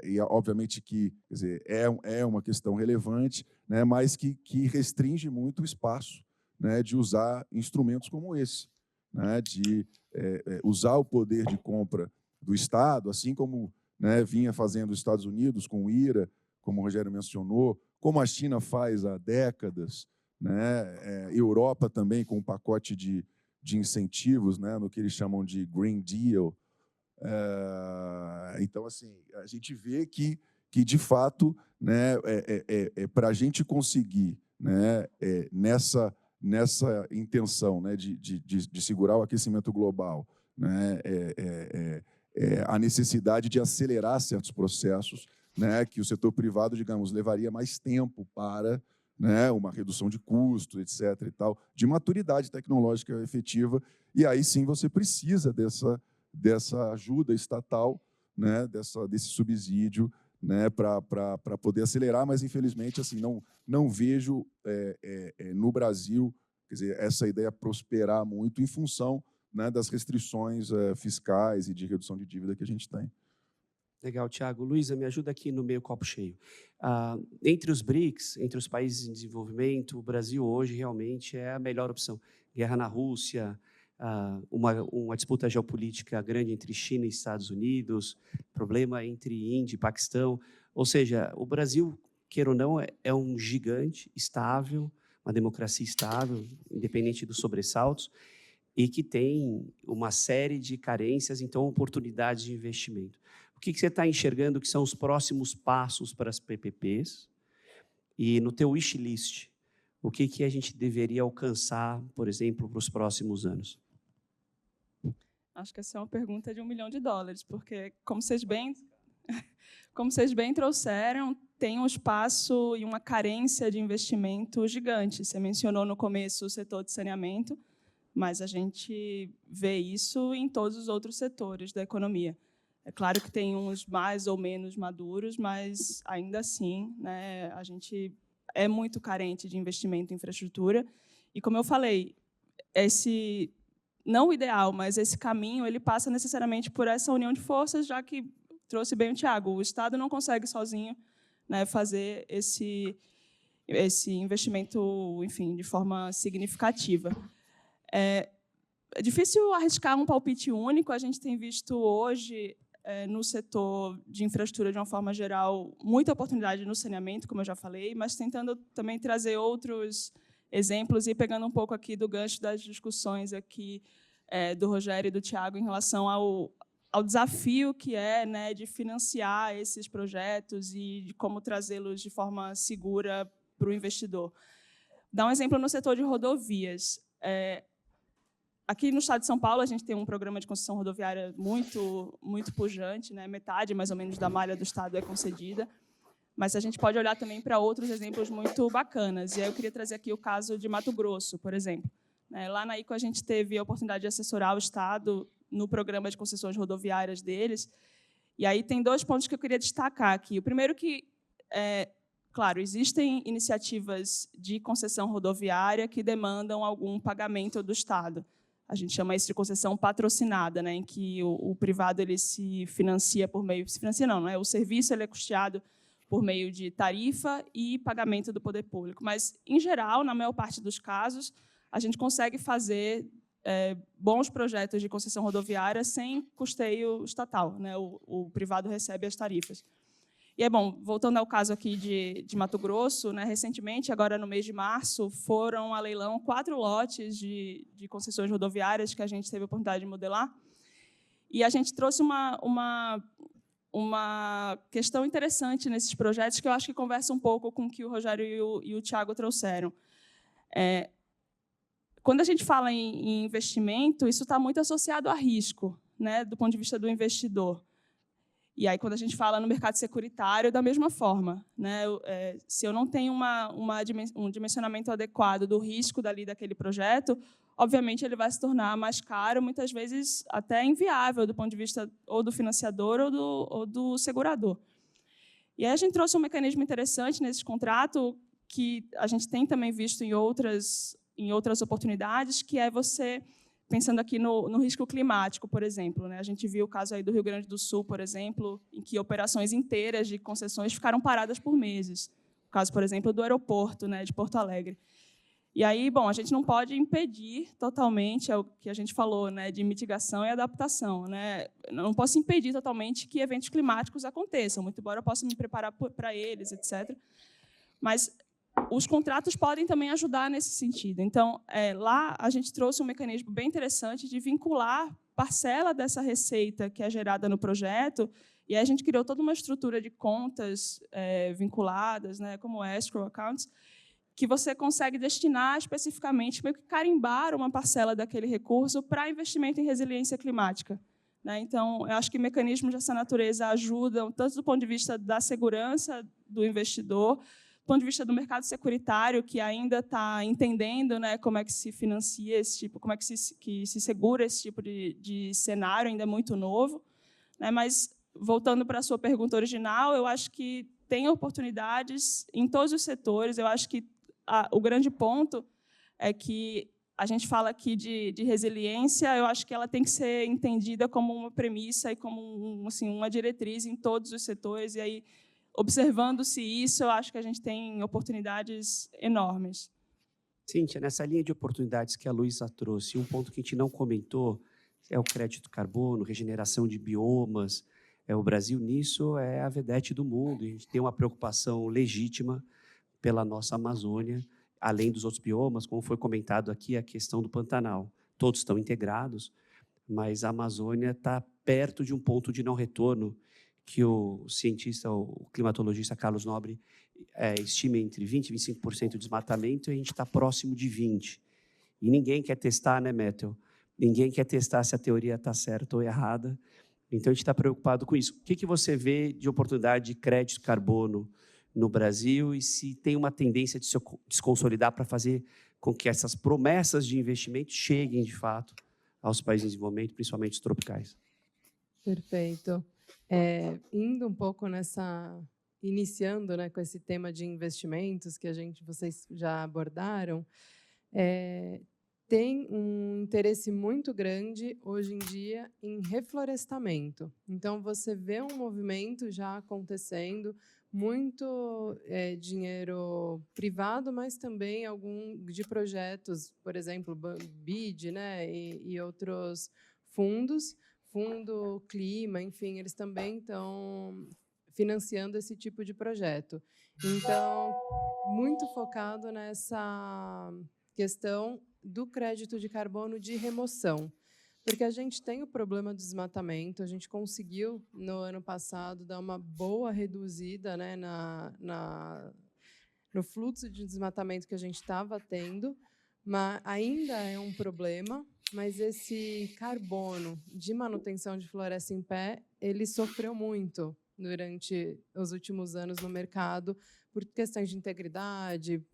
E obviamente que, quer dizer, é uma questão relevante, né? Mas que restringe muito o espaço, né, de usar instrumentos como esse, né? De usar o poder de compra do Estado, assim como, né, vinha fazendo os Estados Unidos com o IRA, como o Rogério mencionou, como a China faz há décadas, né? Europa também com um pacote de incentivos, né, no que eles chamam de Green Deal. Então, assim, a gente vê que de fato, né, para a gente conseguir, né, nessa intenção, né, de segurar o aquecimento global, né, a necessidade de acelerar certos processos, né, que o setor privado, digamos, levaria mais tempo para, né, uma redução de custos, etc. e tal, de maturidade tecnológica efetiva, e aí sim você precisa dessa ajuda estatal, né, desse subsídio, né, para poder acelerar, mas infelizmente assim não vejo no Brasil, quer dizer, essa ideia prosperar muito em função, né, das restrições fiscais e de redução de dívida que a gente tem. Legal, Tiago. Luísa, me ajuda aqui no meio copo cheio. Entre os BRICS, entre os países em desenvolvimento, o Brasil hoje realmente é a melhor opção. Guerra na Rússia, uma disputa geopolítica grande entre China e Estados Unidos, problema entre Índia e Paquistão. Ou seja, o Brasil, queira ou não, é um gigante estável, uma democracia estável, independente dos sobressaltos, e que tem uma série de carências, então oportunidades de investimento. O que você está enxergando que são os próximos passos para as PPPs? E no teu wish list, o que a gente deveria alcançar, por exemplo, para os próximos anos? Acho que essa é uma pergunta de $1 milhão, porque, como vocês bem trouxeram, tem um espaço e uma carência de investimento gigante. Você mencionou no começo o setor de saneamento, mas a gente vê isso em todos os outros setores da economia. É claro que tem uns mais ou menos maduros, mas, ainda assim, né, a gente é muito carente de investimento em infraestrutura. E, como eu falei, não o ideal, mas esse caminho ele passa necessariamente por essa união de forças, já que trouxe bem o Tiago. O Estado não consegue sozinho, né, fazer esse investimento, enfim, de forma significativa. É difícil arriscar um palpite único. A gente tem visto hoje, no setor de infraestrutura, de uma forma geral, muita oportunidade no saneamento, como eu já falei, mas tentando também trazer outros exemplos e pegando um pouco aqui do gancho das discussões aqui do Rogério e do Tiago em relação ao desafio que é, né, de financiar esses projetos e de como trazê-los de forma segura para o investidor. Dá um exemplo no setor de rodovias. Aqui no estado de São Paulo, a gente tem um programa de concessão rodoviária muito pujante, né? Metade, mais ou menos, da malha do estado é concedida, mas a gente pode olhar também para outros exemplos muito bacanas. E aí eu queria trazer aqui o caso de Mato Grosso, por exemplo. Lá na ICO, a gente teve a oportunidade de assessorar o estado no programa de concessões rodoviárias deles. E aí tem 2 pontos que eu queria destacar aqui. O primeiro que, claro, existem iniciativas de concessão rodoviária que demandam algum pagamento do estado. A gente chama isso de concessão patrocinada, né, em que o privado ele se financia por meio... Se financia não, o serviço ele é custeado por meio de tarifa e pagamento do poder público. Mas, em geral, na maior parte dos casos, a gente consegue fazer bons projetos de concessão rodoviária sem custeio estatal, né? O privado recebe as tarifas. E bom, voltando ao caso aqui de Mato Grosso, né, recentemente, agora no mês de março, foram a leilão 4 lotes de concessões rodoviárias que a gente teve a oportunidade de modelar. E a gente trouxe uma questão interessante nesses projetos que eu acho que conversa um pouco com o que o Rogério e o Tiago trouxeram. Quando a gente fala em investimento, isso está muito associado a risco, né, do ponto de vista do investidor. E aí, quando a gente fala no mercado securitário, da mesma forma, né? Se eu não tenho um dimensionamento adequado do risco daquele projeto, obviamente ele vai se tornar mais caro, muitas vezes até inviável do ponto de vista ou do financiador ou do segurador. E aí a gente trouxe um mecanismo interessante nesse contrato que a gente tem também visto em outras oportunidades, que é você... Pensando aqui no risco climático, por exemplo, né? A gente viu o caso aí do Rio Grande do Sul, por exemplo, em que operações inteiras de concessões ficaram paradas por meses. O caso, por exemplo, do aeroporto, né, de Porto Alegre. E aí, bom, a gente não pode impedir totalmente o que a gente falou, né, de mitigação e adaptação, né? Eu não posso impedir totalmente que eventos climáticos aconteçam, muito embora eu possa me preparar para eles, etc. Mas os contratos podem também ajudar nesse sentido. Então, lá a gente trouxe um mecanismo bem interessante de vincular parcela dessa receita que é gerada no projeto, e aí a gente criou toda uma estrutura de contas vinculadas, né, como escrow accounts, que você consegue destinar especificamente, meio que carimbar uma parcela daquele recurso para investimento em resiliência climática, né? Então, eu acho que mecanismos dessa natureza ajudam, tanto do ponto de vista da segurança do investidor, do ponto de vista do mercado securitário, que ainda está entendendo, né, como é que se financia esse tipo, como é que se segura esse tipo de cenário, ainda é muito novo, né? Mas, voltando para a sua pergunta original, eu acho que tem oportunidades em todos os setores. Eu acho que o grande ponto é que a gente fala aqui de resiliência, eu acho que ela tem que ser entendida como uma premissa e como uma diretriz em todos os setores, e aí, observando-se isso, eu acho que a gente tem oportunidades enormes. Cíntia, nessa linha de oportunidades que a Luísa trouxe, um ponto que a gente não comentou é o crédito carbono, regeneração de biomas. O Brasil, nisso, é a vedete do mundo. A gente tem uma preocupação legítima pela nossa Amazônia, além dos outros biomas, como foi comentado aqui, a questão do Pantanal. Todos estão integrados, mas a Amazônia está perto de um ponto de não retorno, que o cientista, o climatologista Carlos Nobre, estima entre 20% e 25% de desmatamento, e a gente está próximo de 20%. E ninguém quer testar, né, Mettel? Ninguém quer testar se a teoria está certa ou errada. Então, a gente está preocupado com isso. O que você vê de oportunidade de crédito carbono no Brasil e se tem uma tendência de se consolidar para fazer com que essas promessas de investimento cheguem, de fato, aos países em desenvolvimento, principalmente os tropicais. Perfeito. Indo um pouco iniciando, né, com esse tema de investimentos que vocês já abordaram, tem um interesse muito grande hoje em dia em reflorestamento. Então, você vê um movimento já acontecendo, muito dinheiro privado, mas também algum de projetos, por exemplo, BID, né, e outros fundos, Fundo Clima, enfim, eles também estão financiando esse tipo de projeto. Então, muito focado nessa questão do crédito de carbono de remoção. Porque a gente tem o problema do desmatamento, a gente conseguiu, no ano passado, dar uma boa reduzida, né, no fluxo de desmatamento que a gente estava tendo, mas ainda é um problema, mas esse carbono de manutenção de floresta em pé, ele sofreu muito durante os últimos anos no mercado, por questões de integridade,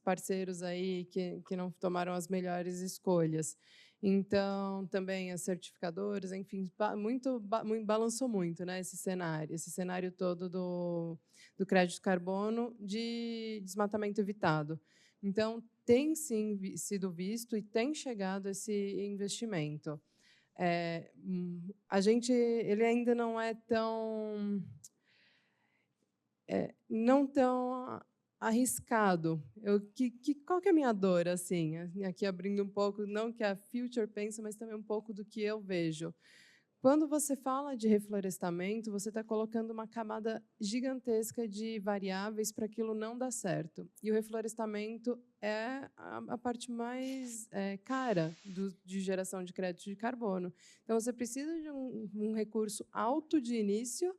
parceiros aí que não tomaram as melhores escolhas. Então, também as certificadoras, enfim, balançou muito, né, esse cenário todo do crédito de carbono de desmatamento evitado. Então, tem sim sido visto e tem chegado esse investimento. Ele ainda não é tão arriscado. Qual que é a minha dor, assim? Aqui abrindo um pouco, não que a Future pensa, mas também um pouco do que eu vejo. Quando você fala de reflorestamento, você está colocando uma camada gigantesca de variáveis para aquilo não dar certo. E o reflorestamento é a parte mais cara de geração de crédito de carbono. Então, você precisa de um recurso alto de início,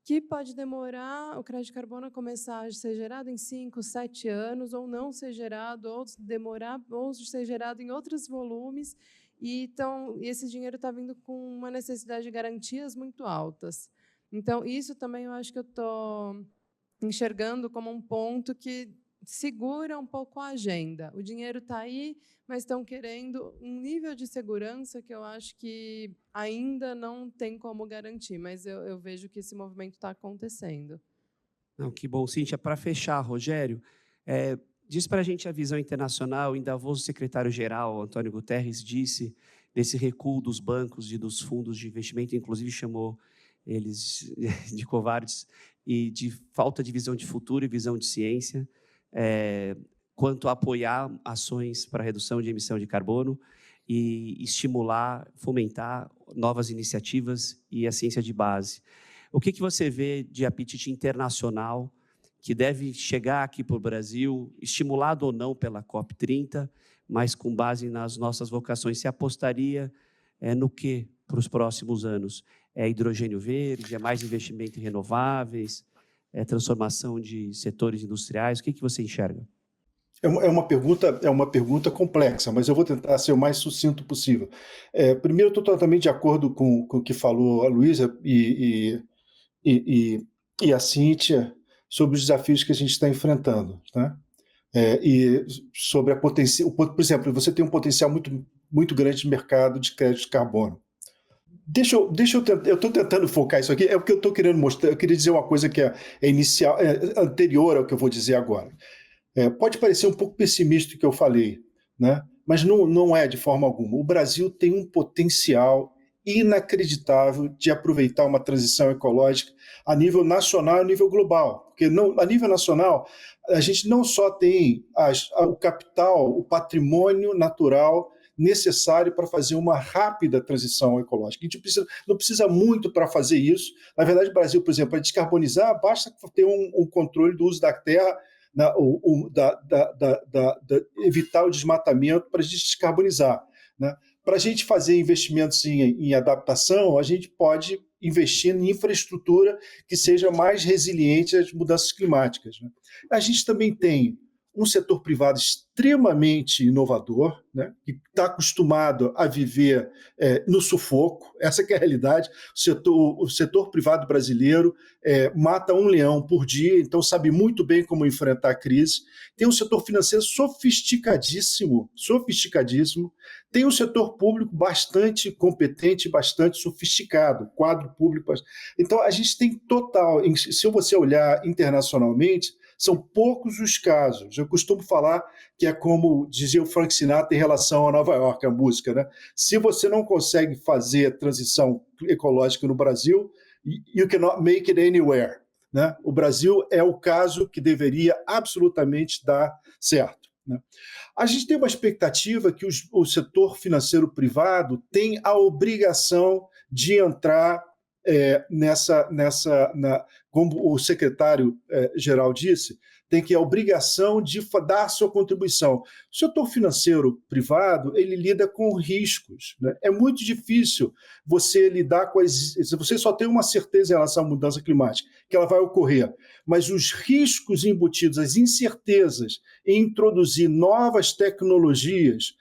que pode demorar o crédito de carbono a começar a ser gerado em 5, 7 anos, ou não ser gerado, ou demorar, ou ser gerado em outros volumes. Então, esse dinheiro está vindo com uma necessidade de garantias muito altas. Então, isso também eu acho que eu estou enxergando como um ponto que segura um pouco a agenda. O dinheiro está aí, mas estão querendo um nível de segurança que eu acho que ainda não tem como garantir, mas eu vejo que esse movimento está acontecendo. Não, que bom. Cíntia, para fechar, Rogério, diz para a gente a visão internacional. Em Davos, o secretário-geral, Antônio Guterres, disse desse recuo dos bancos e dos fundos de investimento, inclusive chamou eles de covardes, e de falta de visão de futuro e visão de ciência, quanto a apoiar ações para redução de emissão de carbono e estimular, fomentar novas iniciativas e a ciência de base. O que você vê de apetite internacional que deve chegar aqui para o Brasil, estimulado ou não pela COP30, mas com base nas nossas vocações? Se apostaria no quê para os próximos anos? É hidrogênio verde, é mais investimento em renováveis, é transformação de setores industriais? O que você enxerga? É uma pergunta complexa, mas eu vou tentar ser o mais sucinto possível. Primeiro, estou totalmente de acordo com o que falou a Luísa e a Cíntia sobre os desafios que a gente está enfrentando, né? E sobre por exemplo, você tem um potencial muito, muito grande de mercado de crédito de carbono. Eu estou tentando focar isso aqui, é o que eu estou querendo mostrar. Eu queria dizer uma coisa que é anterior ao que eu vou dizer agora. Pode parecer um pouco pessimista o que eu falei, né? Mas não é de forma alguma. O Brasil tem um potencial inacreditável de aproveitar uma transição ecológica a nível nacional e a nível global. Porque a nível nacional, a gente não só tem o capital, o patrimônio natural necessário para fazer uma rápida transição ecológica. A gente não precisa muito para fazer isso. Na verdade, o Brasil, por exemplo, para descarbonizar, basta ter um controle do uso da terra, evitar o desmatamento para descarbonizar, né? Para a gente fazer investimentos em adaptação, a gente pode investir em infraestrutura que seja mais resiliente às mudanças climáticas, né? A gente também tem um setor privado extremamente inovador, né, que está acostumado a viver no sufoco, essa que é a realidade. O setor privado brasileiro mata um leão por dia, então sabe muito bem como enfrentar a crise. Tem um setor financeiro sofisticadíssimo, tem um setor público bastante competente, bastante sofisticado, quadro público. Então, a gente tem total, se você olhar internacionalmente, são poucos os casos. Eu costumo falar que é como dizia o Frank Sinatra em relação a Nova York, a música, né? Se você não consegue fazer a transição ecológica no Brasil, you cannot make it anywhere, né? O Brasil é o caso que deveria absolutamente dar certo, né? A gente tem uma expectativa que o setor financeiro privado tem a obrigação de entrar como o secretário-geral disse, tem que a obrigação de dar a sua contribuição. O setor financeiro privado, ele lida com riscos, né? É muito difícil você lidar com você só tem uma certeza em relação à mudança climática, que ela vai ocorrer, mas os riscos embutidos, as incertezas em introduzir novas tecnologias,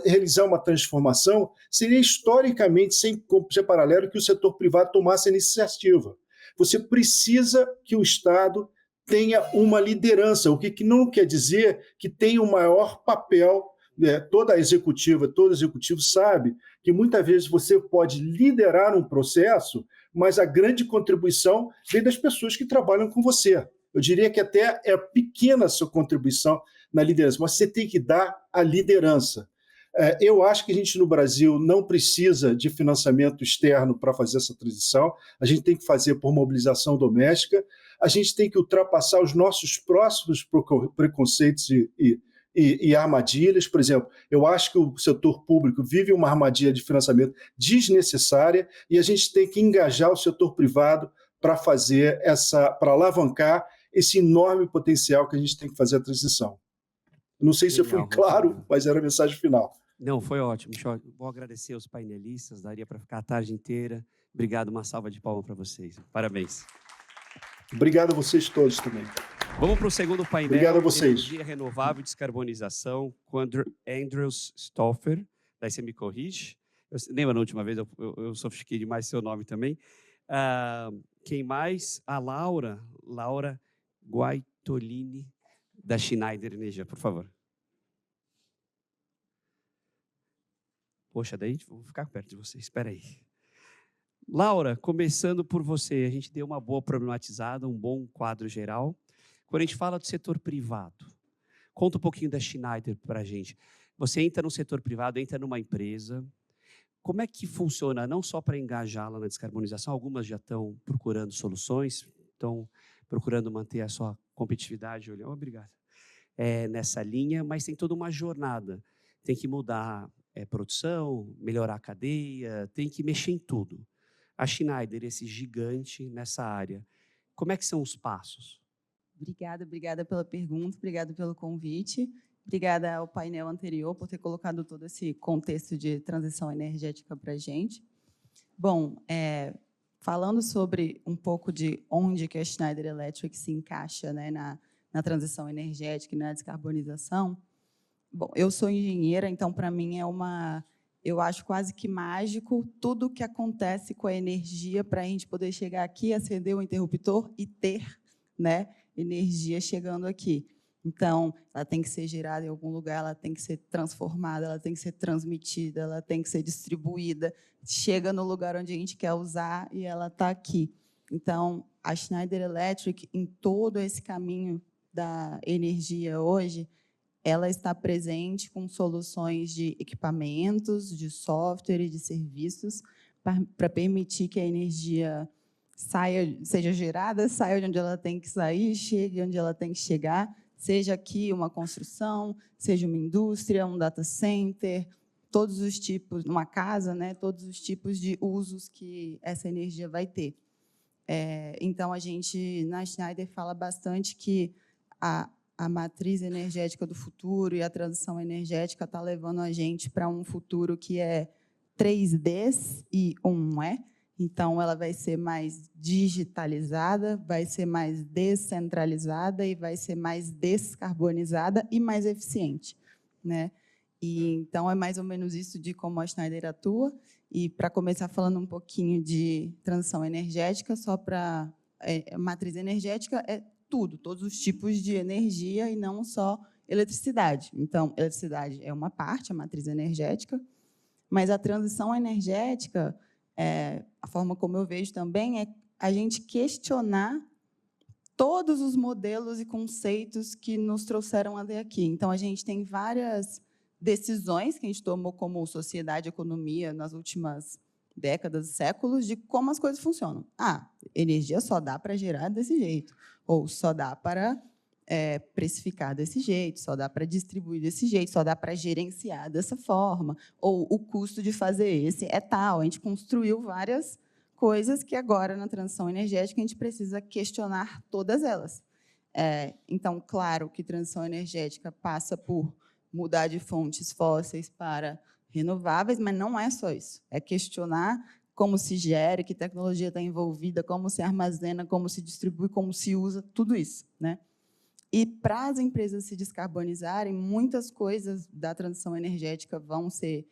realizar uma transformação, seria historicamente sem paralelo que o setor privado tomasse a iniciativa. Você precisa que o Estado tenha uma liderança, o que não quer dizer que tenha o maior papel, todo executivo sabe que muitas vezes você pode liderar um processo, mas a grande contribuição vem das pessoas que trabalham com você. Eu diria que até é pequena a sua contribuição na liderança, mas você tem que dar a liderança. Eu acho que a gente no Brasil não precisa de financiamento externo para fazer essa transição, a gente tem que fazer por mobilização doméstica, a gente tem que ultrapassar os nossos próximos preconceitos e armadilhas. Por exemplo, eu acho que o setor público vive uma armadilha de financiamento desnecessária e a gente tem que engajar o setor privado para para alavancar esse enorme potencial que a gente tem que fazer a transição. Não sei se eu fui claro, mas era a mensagem final. Não, foi ótimo. Vou agradecer aos painelistas, daria para ficar a tarde inteira. Obrigado, uma salva de palmas para vocês. Parabéns. Obrigado a vocês todos também. Vamos para o segundo painel. Obrigado a vocês. Energia renovável e descarbonização, com Andrews Stauffer. Daí você me corrige. Lembra na última vez, eu sofistiquei demais seu nome também. Quem mais? A Laura Guaitolini, da Schneider Energia, por favor. Poxa, daí vou ficar perto de você, espera aí. Laura, começando por você, a gente deu uma boa problematizada, um bom quadro geral. Quando a gente fala do setor privado, conta um pouquinho da Schneider para a gente. Você entra no setor privado, entra numa empresa, como é que funciona, não só para engajá-la na descarbonização, algumas já estão procurando soluções, estão procurando manter a sua competitividade, obrigado, nessa linha, mas tem toda uma jornada, tem que mudar produção, melhorar a cadeia, tem que mexer em tudo. A Schneider, esse gigante nessa área, como é que são os passos? Obrigada pela pergunta, obrigada pelo convite, obrigada ao painel anterior por ter colocado todo esse contexto de transição energética para a gente. Bom, falando sobre um pouco de onde que a Schneider Electric se encaixa, né, na transição energética e na descarbonização, bom, eu sou engenheira, então, para mim, eu acho quase que mágico tudo o que acontece com a energia para a gente poder chegar aqui, acender o interruptor e ter, né, energia chegando aqui. Então, ela tem que ser gerada em algum lugar, ela tem que ser transformada, ela tem que ser transmitida, ela tem que ser distribuída, chega no lugar onde a gente quer usar e ela está aqui. Então, a Schneider Electric, em todo esse caminho da energia hoje, ela está presente com soluções de equipamentos, de software e de serviços para permitir que a energia seja gerada, saia de onde ela tem que sair, chegue onde ela tem que chegar, seja aqui uma construção, seja uma indústria, um data center, todos os tipos, uma casa, né, todos os tipos de usos que essa energia vai ter. Então, a gente, na Schneider, fala bastante que a matriz energética do futuro e a transição energética está levando a gente para um futuro que é 3Ds e Então, ela vai ser mais digitalizada, vai ser mais descentralizada e vai ser mais descarbonizada e mais eficiente, né? E, então, é mais ou menos isso de como a Schneider atua. E, para começar falando um pouquinho de transição energética, só para... matriz energética é tudo, todos os tipos de energia e não só eletricidade. Então, eletricidade é uma parte, a matriz energética, mas a transição energética, a forma como eu vejo também, é a gente questionar todos os modelos e conceitos que nos trouxeram até aqui. Então, a gente tem várias decisões que a gente tomou como sociedade e economia nas últimas décadas e séculos de como as coisas funcionam. Energia só dá para gerar desse jeito, ou só dá para precificar desse jeito, só dá para distribuir desse jeito, só dá para gerenciar dessa forma, ou o custo de fazer esse é tal. A gente construiu várias coisas que agora, na transição energética, a gente precisa questionar todas elas. Então, claro que transição energética passa por mudar de fontes fósseis para renováveis, mas não é só isso. É questionar como se gera, que tecnologia está envolvida, como se armazena, como se distribui, como se usa, tudo isso, né? E, para as empresas se descarbonizarem, muitas coisas da transição energética vão ser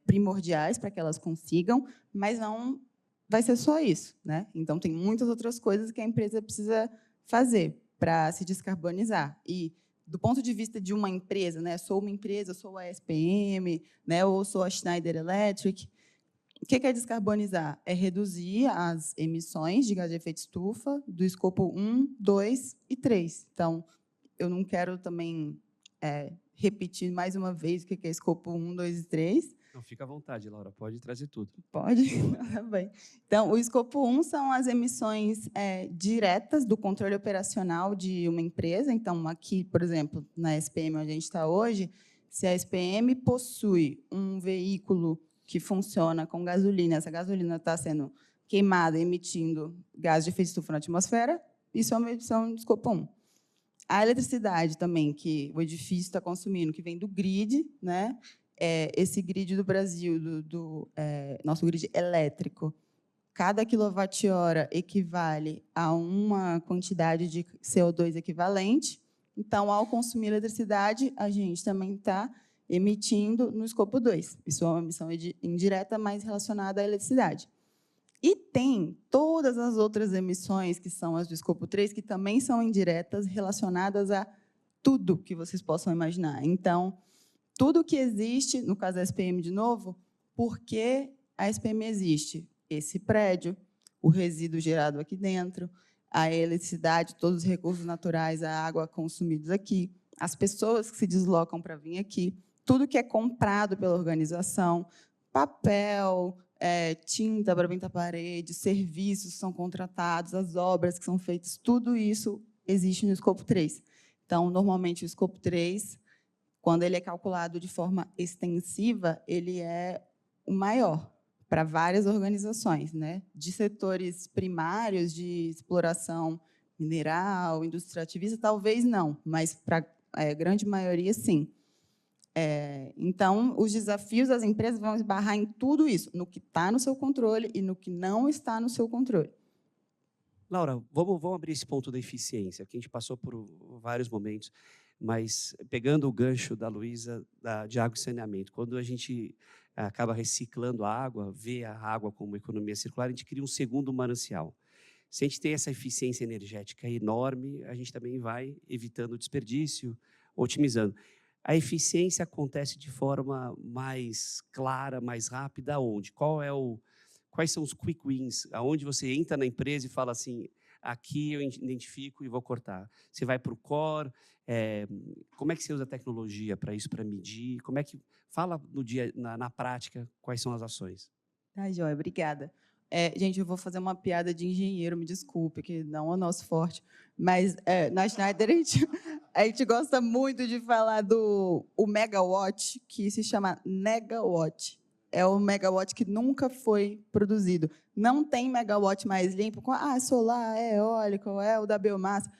primordiais para que elas consigam, mas não vai ser só isso, né? Então, tem muitas outras coisas que a empresa precisa fazer para se descarbonizar. E, do ponto de vista de uma empresa, né? Sou uma empresa, sou a SPM, né? Ou sou a Schneider Electric. O que é descarbonizar? É reduzir as emissões de gás de efeito estufa do escopo 1, 2 e 3. Então, eu não quero também repetir mais uma vez o que é escopo 1, 2 e 3. Não, fica à vontade, Laura, pode trazer tudo. Pode? Tá bem. Então, o escopo 1 são as emissões diretas do controle operacional de uma empresa. Então, aqui, por exemplo, na SPM, onde a gente está hoje, se a SPM possui um veículo que funciona com gasolina, essa gasolina está sendo queimada, emitindo gás de efeito estufa na atmosfera, isso é uma emissão de escopo 1. A eletricidade também, que o edifício está consumindo, que vem do grid, né? Esse grid do Brasil, nosso grid elétrico, cada quilowatt-hora equivale a uma quantidade de CO2 equivalente. Então, ao consumir eletricidade, a gente também está emitindo no escopo 2. Isso é uma emissão indireta, mas relacionada à eletricidade. E tem todas as outras emissões, que são as do escopo 3, que também são indiretas, relacionadas a tudo que vocês possam imaginar. Então, tudo que existe, no caso da SPM de novo, por que a SPM existe? Esse prédio, o resíduo gerado aqui dentro, a eletricidade, todos os recursos naturais, a água consumidos aqui, as pessoas que se deslocam para vir aqui, tudo que é comprado pela organização, papel, tinta para pintar parede, serviços que são contratados, as obras que são feitas, tudo isso existe no escopo 3. Então, normalmente, o escopo 3, quando ele é calculado de forma extensiva, ele é o maior para várias organizações, né? De setores primários, de exploração mineral, indústria extrativista, talvez não, mas para a grande maioria, sim. Então, os desafios das empresas vão esbarrar em tudo isso, no que está no seu controle e no que não está no seu controle. Laura, vamos abrir esse ponto da eficiência, que a gente passou por vários momentos, mas pegando o gancho da Luísa, de água e saneamento, quando a gente acaba reciclando a água, vê a água como economia circular, a gente cria um segundo manancial. Se a gente tem essa eficiência energética enorme, a gente também vai evitando o desperdício, otimizando. A eficiência acontece de forma mais clara, mais rápida, onde? Quais são os quick wins? Aonde você entra na empresa e fala assim, aqui eu identifico e vou cortar. Você vai para o core, como é que você usa a tecnologia para isso, para medir? Como é que fala no dia, na prática, quais são as ações? Tá, joia, obrigada. Gente, eu vou fazer uma piada de engenheiro, me desculpe, que não é o nosso forte, mas na Schneider a gente gosta muito de falar do megawatt, que se chama negawatt. É o megawatt que nunca foi produzido. Não tem megawatt mais limpo, solar, eólico, o da biomassa,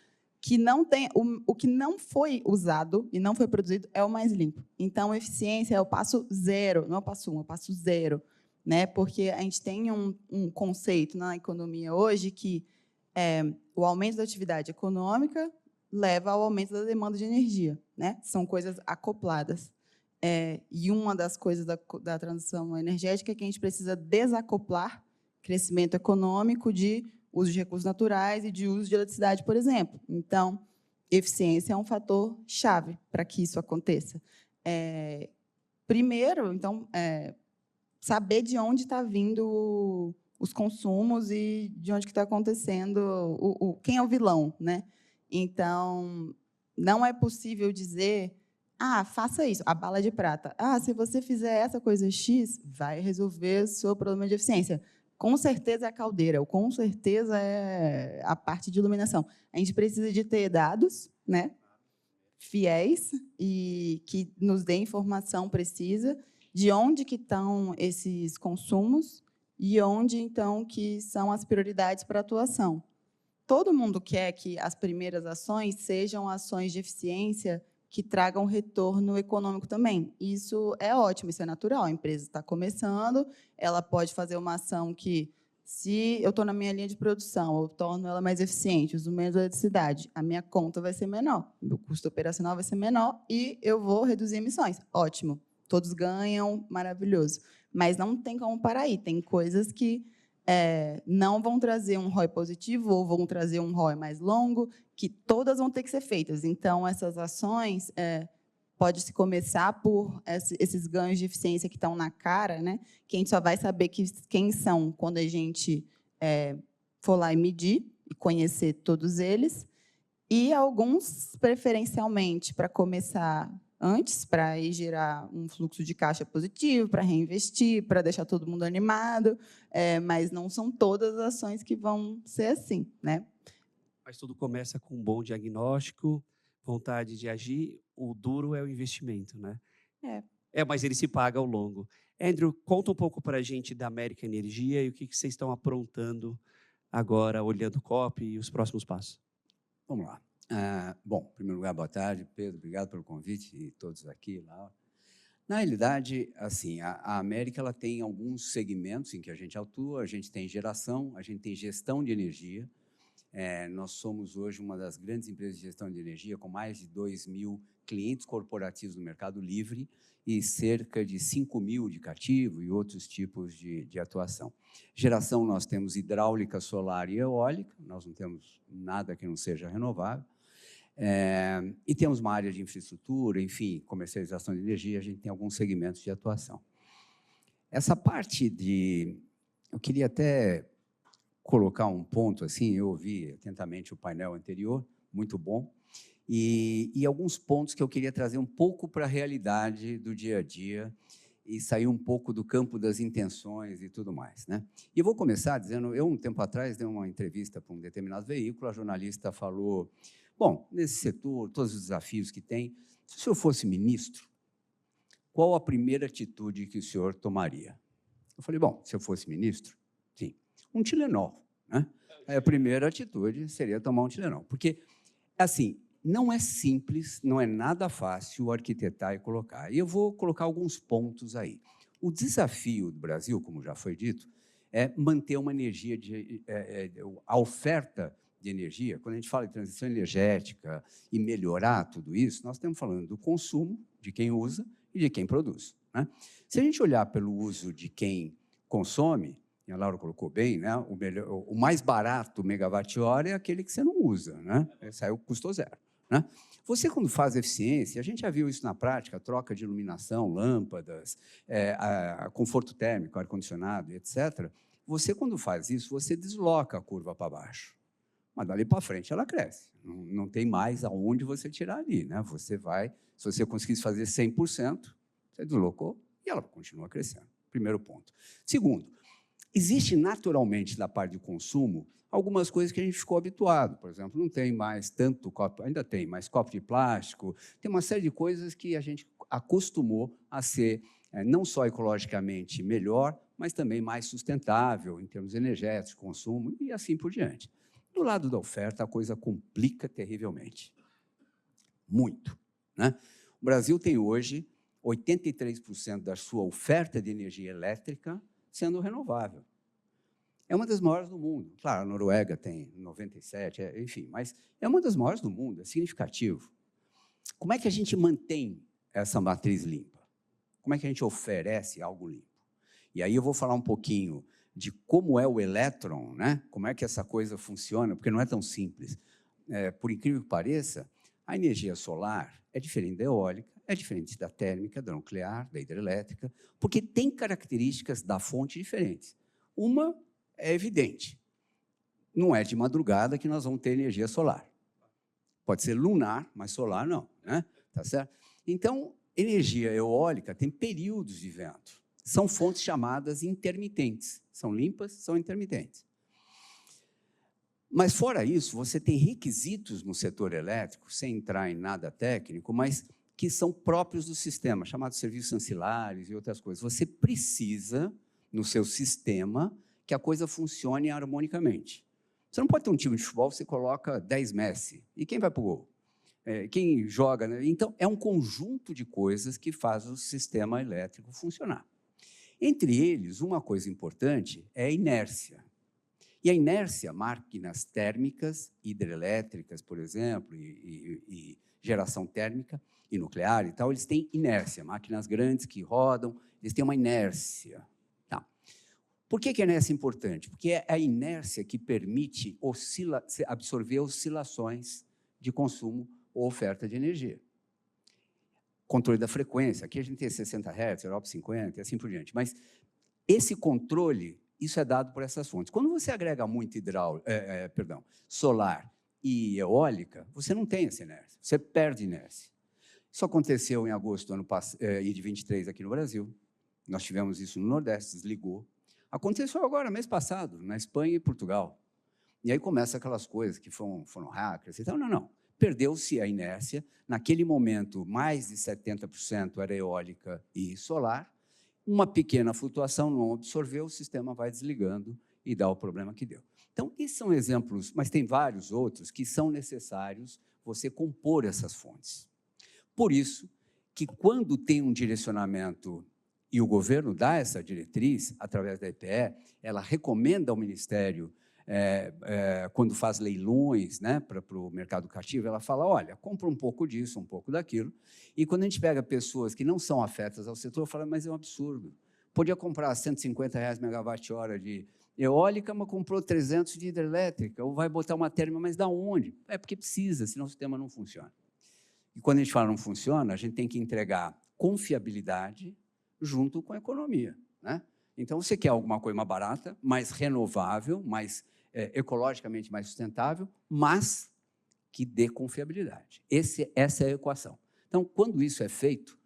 que não tem, o que não foi usado e não foi produzido é o mais limpo. Então, eficiência é o passo zero, não é o passo 1, é o passo zero. né? Porque a gente tem um conceito na economia hoje que o aumento da atividade econômica leva ao aumento da demanda de energia, né? São coisas acopladas. E uma das coisas da transição energética é que a gente precisa desacoplar crescimento econômico de uso de recursos naturais e de uso de eletricidade, por exemplo. Então, eficiência é um fator chave para que isso aconteça. Primeiro, então, saber de onde está vindo os consumos e de onde que está acontecendo, quem é o vilão, né? Então, não é possível dizer, faça isso, a bala de prata. Se você fizer essa coisa X, vai resolver o seu problema de eficiência. Com certeza é a caldeira, ou com certeza é a parte de iluminação. A gente precisa de ter dados, né, fiéis e que nos dê informação precisa de onde que estão esses consumos e onde, então, que são as prioridades para a atuação. Todo mundo quer que as primeiras ações sejam ações de eficiência que tragam retorno econômico também. Isso é ótimo, isso é natural. A empresa está começando, ela pode fazer uma ação que, se eu estou na minha linha de produção, eu torno ela mais eficiente, uso menos eletricidade, a minha conta vai ser menor, meu custo operacional vai ser menor e eu vou reduzir emissões. Ótimo, todos ganham, maravilhoso. Mas não tem como parar aí. Tem coisas que não vão trazer um ROI positivo ou vão trazer um ROI mais longo, que todas vão ter que ser feitas. Então, essas ações pode-se começar por esses ganhos de eficiência que estão na cara, né? Que a gente só vai saber quem são quando a gente for lá e medir e conhecer todos eles. E alguns, preferencialmente, para começar antes, para ir gerar um fluxo de caixa positivo, para reinvestir, para deixar todo mundo animado, mas não são todas as ações que vão ser assim, né? Mas tudo começa com um bom diagnóstico, vontade de agir. O duro é o investimento, né? Mas ele se paga ao longo. Andrew, conta um pouco para a gente da América Energia e o que vocês estão aprontando agora, olhando o COP e os próximos passos. Vamos lá. Bom, em primeiro lugar, boa tarde, Pedro, obrigado pelo convite e todos aqui, Laura. Na realidade, assim, a América ela tem alguns segmentos em que a gente atua. A gente tem geração, a gente tem gestão de energia. Nós somos hoje uma das grandes empresas de gestão de energia, com mais de 2.000 clientes corporativos no mercado livre e cerca de 5.000 de cativo e outros tipos de atuação. Geração, nós temos hidráulica, solar e eólica, nós não temos nada que não seja renovável. E temos uma área de infraestrutura, enfim, comercialização de energia, a gente tem alguns segmentos de atuação. Essa parte de... Eu queria até colocar um ponto, assim, eu ouvi atentamente o painel anterior, muito bom, e alguns pontos que eu queria trazer um pouco para a realidade do dia a dia e sair um pouco do campo das intenções e tudo mais, né? E eu vou começar dizendo, um tempo atrás, dei uma entrevista para um determinado veículo, a jornalista falou, bom, nesse setor, todos os desafios que tem, se o senhor fosse ministro, qual a primeira atitude que o senhor tomaria? Eu falei, bom, se eu fosse ministro, sim, um Tilenol, né? A primeira atitude seria tomar um Tilenol, porque, assim, não é simples, não é nada fácil arquitetar e colocar. E eu vou colocar alguns pontos aí. O desafio do Brasil, como já foi dito, é manter uma energia, a oferta de energia. Quando a gente fala de transição energética e melhorar tudo isso, nós estamos falando do consumo, de quem usa e de quem produz, né? Se a gente olhar pelo uso de quem consome, e a Laura colocou bem, né? O mais barato megawatt-hora é aquele que você não usa, né? Saiu, custou zero, né? Você, quando faz eficiência, a gente já viu isso na prática, troca de iluminação, lâmpadas, conforto térmico, ar-condicionado, etc. Você, quando faz isso, você desloca a curva para baixo. Mas dali para frente ela cresce. Não tem mais aonde você tirar ali, né? Você vai, se você conseguisse fazer 100%, você deslocou e ela continua crescendo. Primeiro ponto. Segundo, existe naturalmente, da parte de consumo, algumas coisas que a gente ficou habituado. Por exemplo, não tem mais tanto copo, ainda tem, mas copo de plástico. Tem uma série de coisas que a gente acostumou a ser não só ecologicamente melhor, mas também mais sustentável em termos energéticos, consumo e assim por diante. Do lado da oferta, a coisa complica terrivelmente. Muito, né? O Brasil tem hoje 83% da sua oferta de energia elétrica sendo renovável. É uma das maiores do mundo. Claro, a Noruega tem 97, enfim, mas é uma das maiores do mundo, é significativo. Como é que a gente mantém essa matriz limpa? Como é que a gente oferece algo limpo? E aí eu vou falar um pouquinho de como é o elétron, né? Como é que essa coisa funciona, porque não é tão simples. Por incrível que pareça, a energia solar é diferente da eólica, é diferente da térmica, da nuclear, da hidrelétrica, porque tem características da fonte diferentes. Uma é evidente. Não é de madrugada que nós vamos ter energia solar. Pode ser lunar, mas solar não, né? Tá certo? Então, energia eólica tem períodos de vento. São fontes chamadas intermitentes. São limpas, são intermitentes. Mas, fora isso, você tem requisitos no setor elétrico, sem entrar em nada técnico, mas que são próprios do sistema, chamados serviços ancilares e outras coisas. Você precisa, no seu sistema, que a coisa funcione harmonicamente. Você não pode ter um time de futebol, você coloca 10 Messi. E quem vai para o gol? Quem joga? Né? Então, é um conjunto de coisas que faz o sistema elétrico funcionar. Entre eles, uma coisa importante é a inércia. E a inércia, máquinas térmicas, hidrelétricas, por exemplo, e geração térmica e nuclear e tal, eles têm inércia. Máquinas grandes que rodam, eles têm uma inércia. Por que a inércia é importante? Porque é a inércia que permite absorver oscilações de consumo ou oferta de energia. Controle da frequência. Aqui a gente tem 60 Hz, Europa 50 e assim por diante. Mas esse controle, isso é dado por essas fontes. Quando você agrega muito solar e eólica, você não tem essa inércia, você perde inércia. Isso aconteceu em agosto de 23 aqui no Brasil. Nós tivemos isso no Nordeste, desligou. Aconteceu agora, mês passado, na Espanha e Portugal. E aí começa aquelas coisas que foram hackers e tal. Não. Perdeu-se a inércia. Naquele momento, mais de 70% era eólica e solar. Uma pequena flutuação não absorveu, o sistema vai desligando e dá o problema que deu. Então, esses são exemplos, mas tem vários outros que são necessários você compor essas fontes. Por isso que, quando tem um direcionamento e o governo dá essa diretriz, através da EPE, ela recomenda ao Ministério, quando faz leilões, né, para o mercado cativo, ela fala, olha, compra um pouco disso, um pouco daquilo. E quando a gente pega pessoas que não são afetas ao setor, fala, mas é um absurdo. Podia comprar R$150 megawatt-hora de eólica, mas comprou 300 de hidrelétrica, ou vai botar uma térmica, mas da onde? É porque precisa, senão o sistema não funciona. E quando a gente fala não funciona, a gente tem que entregar confiabilidade junto com a economia, né? Então, você quer alguma coisa mais barata, mais renovável, mais ecologicamente mais sustentável, mas que dê confiabilidade. Essa é a equação. Então, quando isso é feito,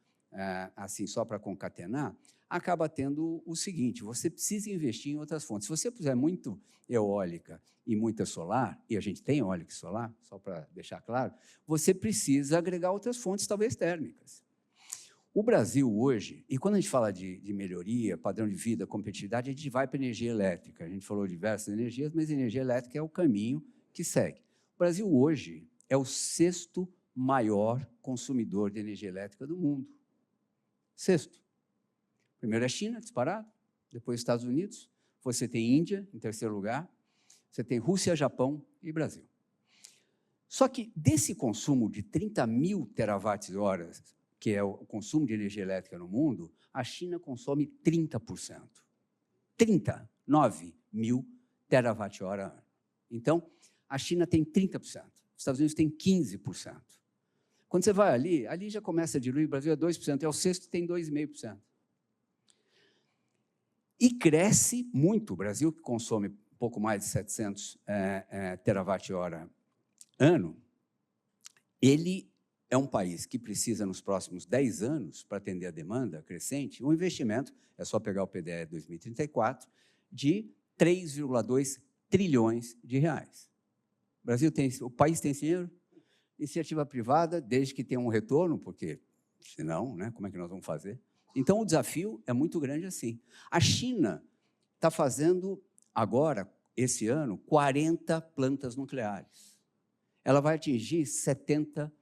assim, só para concatenar, acaba tendo o seguinte, você precisa investir em outras fontes. Se você puser muito eólica e muita solar, e a gente tem eólica e solar, só para deixar claro, você precisa agregar outras fontes, talvez térmicas. O Brasil hoje, e quando a gente fala de melhoria, padrão de vida, competitividade, a gente vai para a energia elétrica. A gente falou de diversas energias, mas a energia elétrica é o caminho que segue. O Brasil hoje é o 6º maior consumidor de energia elétrica do mundo. 6º. Primeiro é a China, disparado, depois Estados Unidos, você tem Índia, em 3º lugar, você tem Rússia, Japão e Brasil. Só que desse consumo de 30 mil terawatt-horas, que é o consumo de energia elétrica no mundo, a China consome 30%. 39 mil terawatt-hora ano. Então, a China tem 30%, os Estados Unidos tem 15%. Quando você vai ali já começa a diluir, o Brasil é 2%, é o 6º, tem 2,5%. E cresce muito. O Brasil, que consome pouco mais de 700 terawatt-hora ano, ele é um país que precisa, nos próximos 10 anos, para atender a demanda crescente, um investimento, é só pegar o PDE 2034, de 3,2 trilhões de reais. O país tem esse dinheiro? Iniciativa privada, desde que tenha um retorno, porque, senão, né, como é que nós vamos fazer? Então, o desafio é muito grande assim. A China está fazendo, agora, esse ano, 40 plantas nucleares. Ela vai atingir 70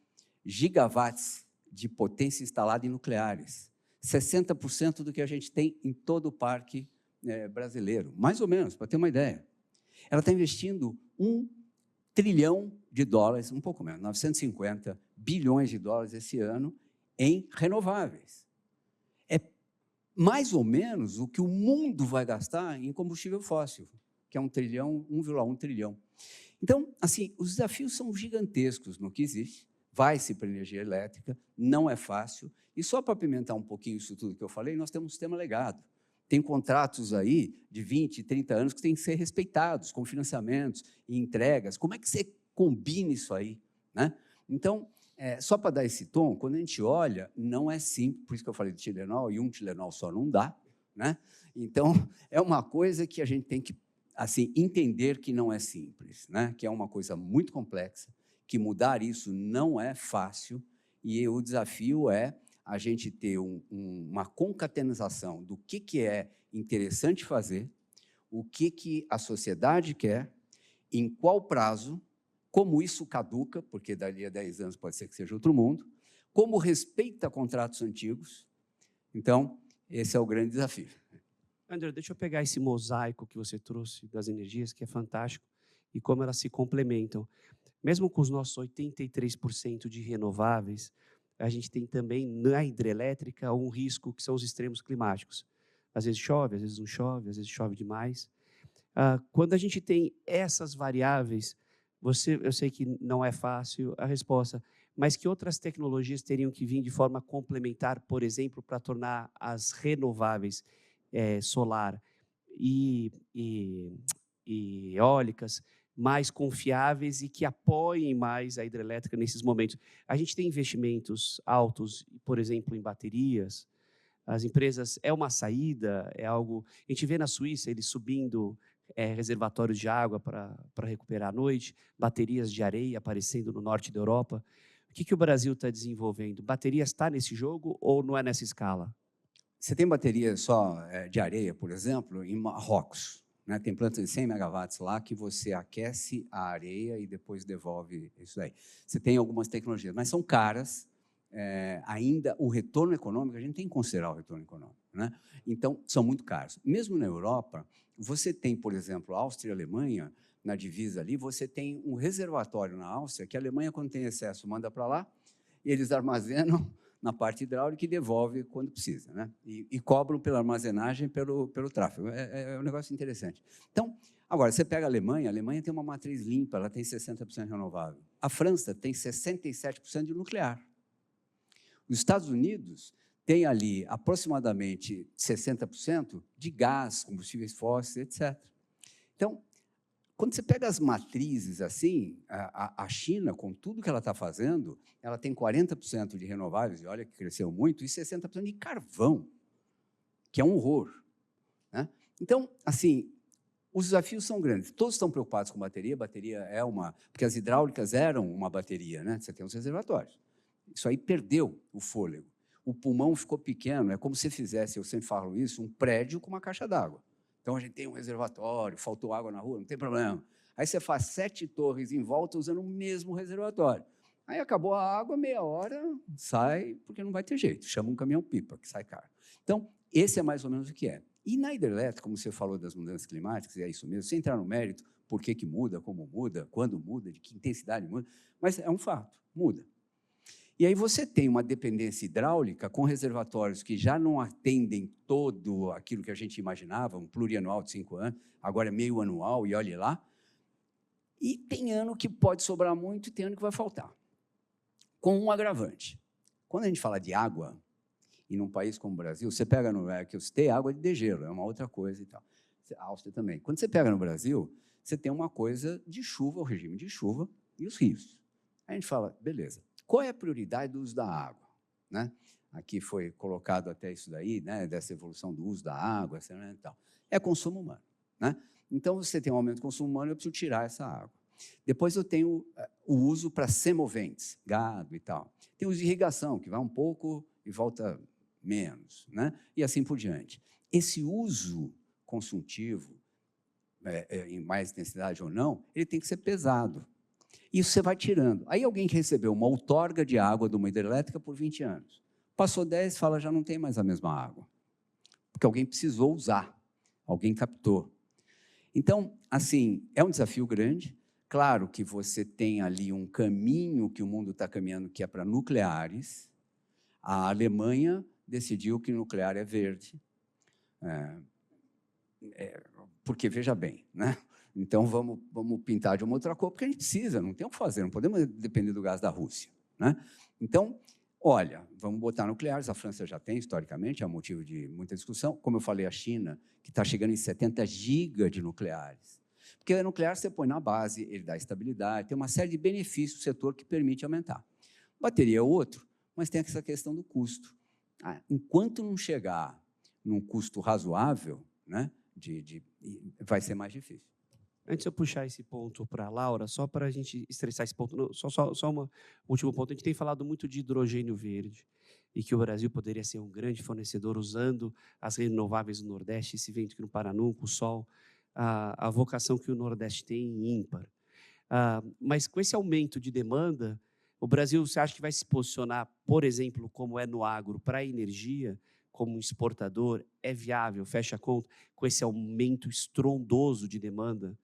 gigawatts de potência instalada em nucleares. 60% do que a gente tem em todo o parque brasileiro, mais ou menos, para ter uma ideia. Ela está investindo $1 trilhão, um pouco menos, 950 bilhões de dólares esse ano em renováveis. É mais ou menos o que o mundo vai gastar em combustível fóssil, que é 1,1 trilhão. Então, assim, os desafios são gigantescos no que existe. Vai-se para a energia elétrica, não é fácil. E só para apimentar um pouquinho isso tudo que eu falei, nós temos um sistema legado. Tem contratos aí de 20, 30 anos que têm que ser respeitados, com financiamentos e entregas. Como é que você combina isso aí, né? Então, só para dar esse tom, quando a gente olha, não é simples, por isso que eu falei de Tilenol, e um Tilenol só não dá, né? Então, é uma coisa que a gente tem que assim, entender que não é simples, né? Que é uma coisa muito complexa, que mudar isso não é fácil, e o desafio é a gente ter uma concatenação do que é interessante fazer, o que a sociedade quer, em qual prazo, como isso caduca, porque dali a 10 anos pode ser que seja outro mundo, como respeita contratos antigos. Então, esse é o grande desafio. André, deixa eu pegar esse mosaico que você trouxe das energias, que é fantástico, e como elas se complementam. Mesmo com os nossos 83% de renováveis, a gente tem também, na hidrelétrica, um risco que são os extremos climáticos. Às vezes chove, às vezes não chove, às vezes chove demais. Quando a gente tem essas variáveis, eu sei que não é fácil a resposta, mas que outras tecnologias teriam que vir de forma complementar, por exemplo, para tornar as renováveis solar e eólicas mais confiáveis e que apoiem mais a hidrelétrica nesses momentos. A gente tem investimentos altos, por exemplo, em baterias. As empresas, é uma saída, é algo... A gente vê na Suíça eles subindo reservatórios de água para recuperar à noite, baterias de areia aparecendo no norte da Europa. O que o Brasil está desenvolvendo? Bateria está nesse jogo ou não é nessa escala? Você tem bateria só de areia, por exemplo, em Marrocos, né? Tem plantas de 100 megawatts lá que você aquece a areia e depois devolve isso aí. Você tem algumas tecnologias, mas são caras. Ainda o retorno econômico, a gente tem que considerar o retorno econômico, né? Então, são muito caros. Mesmo na Europa, você tem, por exemplo, Áustria e Alemanha, na divisa ali, você tem um reservatório na Áustria que a Alemanha, quando tem excesso, manda para lá, e eles armazenam na parte hidráulica e devolve quando precisa, né? E cobram pela armazenagem, pelo tráfego. É um negócio interessante. Então, agora, você pega a Alemanha tem uma matriz limpa, ela tem 60% renovável. A França tem 67% de nuclear. Os Estados Unidos têm ali aproximadamente 60% de gás, combustíveis fósseis, etc. Então, quando você pega as matrizes assim, a China, com tudo que ela está fazendo, ela tem 40% de renováveis, e olha que cresceu muito, e 60% de carvão, que é um horror, né? Então, assim, os desafios são grandes. Todos estão preocupados com bateria é uma... Porque as hidráulicas eram uma bateria, né? Você tem os reservatórios. Isso aí perdeu o fôlego. O pulmão ficou pequeno, é como se fizesse, eu sempre falo isso, um prédio com uma caixa d'água. Então, a gente tem um reservatório, faltou água na rua, não tem problema. Aí você faz 7 torres em volta usando o mesmo reservatório. Aí acabou a água, meia hora, sai, porque não vai ter jeito. Chama um caminhão-pipa, que sai caro. Então, esse é mais ou menos o que é. E na hidrelétrica, como você falou das mudanças climáticas, é isso mesmo, sem entrar no mérito, por que muda, como muda, quando muda, de que intensidade muda, mas é um fato, muda. E aí você tem uma dependência hidráulica com reservatórios que já não atendem todo aquilo que a gente imaginava, um plurianual de 5 anos, agora é meio anual, e olhe lá. E tem ano que pode sobrar muito e tem ano que vai faltar. Com um agravante. Quando a gente fala de água, e num país como o Brasil, você pega no que eu citei, água de degelo, é uma outra coisa e tal. A Áustria também. Quando você pega no Brasil, você tem uma coisa de chuva, o regime de chuva e os rios. Aí a gente fala, beleza. Qual é a prioridade do uso da água, né? Aqui foi colocado até isso daí, né? Dessa evolução do uso da água, e tal. É consumo humano, né? Então, você tem um aumento do consumo humano, eu preciso tirar essa água. Depois eu tenho o uso para semoventes, gado e tal. Tem o uso de irrigação, que vai um pouco e volta menos, né? E assim por diante. Esse uso consultivo, em mais intensidade ou não, ele tem que ser pesado. Isso você vai tirando. Aí alguém que recebeu uma outorga de água de uma hidrelétrica por 20 anos. Passou 10, fala, já não tem mais a mesma água. Porque alguém precisou usar. alguém captou. Então, assim, é um desafio grande. Claro que você tem ali um caminho que o mundo está caminhando, que é para nucleares. A Alemanha decidiu que nuclear é verde. Porque, veja bem, né? Então, vamos pintar de uma outra cor, porque a gente precisa, não tem o que fazer, não podemos depender do gás da Rússia, né? Então, olha, vamos botar nucleares, a França já tem, historicamente, é motivo de muita discussão. Como eu falei, a China, que está chegando em 70 gigas de nucleares. Porque o nuclear você põe na base, ele dá estabilidade, tem uma série de benefícios do setor que permite aumentar. Bateria é outro, mas tem essa questão do custo. Enquanto não chegar num custo razoável, né, vai ser mais difícil. Antes de eu puxar esse ponto para a Laura, só para a gente estressar esse ponto, só um último ponto. A gente tem falado muito de hidrogênio verde e que o Brasil poderia ser um grande fornecedor usando as renováveis do Nordeste, esse vento aqui no Paranhão, o sol, a vocação que o Nordeste tem ímpar. Mas com esse aumento de demanda, o Brasil, você acha que vai se posicionar, por exemplo, como é no agro, para a energia, como um exportador? É viável, fecha a conta, com esse aumento estrondoso de demanda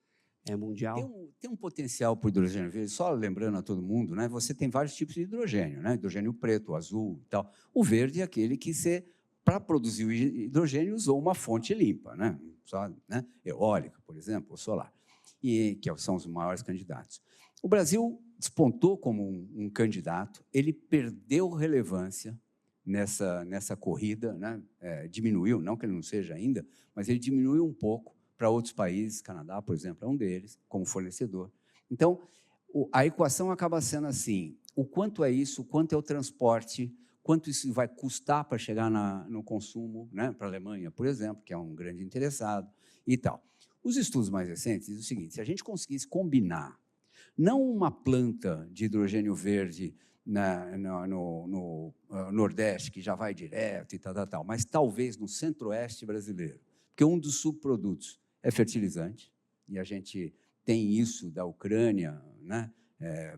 mundial? Tem um potencial para o hidrogênio verde, só lembrando a todo mundo, né? Você tem vários tipos de hidrogênio, né? Hidrogênio preto, azul e tal. O verde é aquele que você, para produzir o hidrogênio, usou uma fonte limpa, né? Só, né? Eólica, por exemplo, ou solar, que são os maiores candidatos. O Brasil despontou como um candidato, ele perdeu relevância nessa corrida, né? Diminuiu, não que ele não seja ainda, mas ele diminuiu um pouco para outros países. Canadá, por exemplo, é um deles, como fornecedor. Então, a equação acaba sendo assim: o quanto é isso, o quanto é o transporte, quanto isso vai custar para chegar no consumo, né, para a Alemanha, por exemplo, que é um grande interessado, e tal. Os estudos mais recentes dizem o seguinte: se a gente conseguisse combinar não uma planta de hidrogênio verde no Nordeste, que já vai direto e tal, mas talvez no Centro-Oeste brasileiro, porque um dos subprodutos é fertilizante, e a gente tem isso da Ucrânia, né,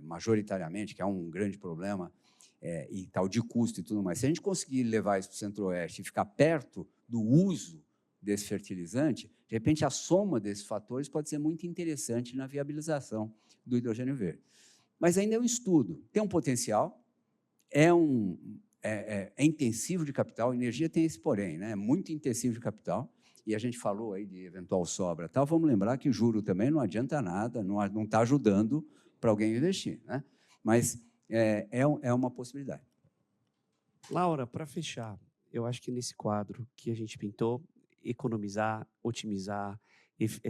majoritariamente, que é um grande problema, e tal, de custo e tudo mais. Se a gente conseguir levar isso para o Centro-Oeste e ficar perto do uso desse fertilizante, de repente a soma desses fatores pode ser muito interessante na viabilização do hidrogênio verde. Mas ainda é um estudo, tem um potencial, é intensivo de capital, a energia tem esse porém, né? É muito intensivo de capital, e a gente falou aí de eventual sobra, tal. Vamos lembrar que juro também não adianta nada, não está ajudando para alguém investir, né? Mas é uma possibilidade. Laura, para fechar, eu acho que nesse quadro que a gente pintou, economizar, otimizar,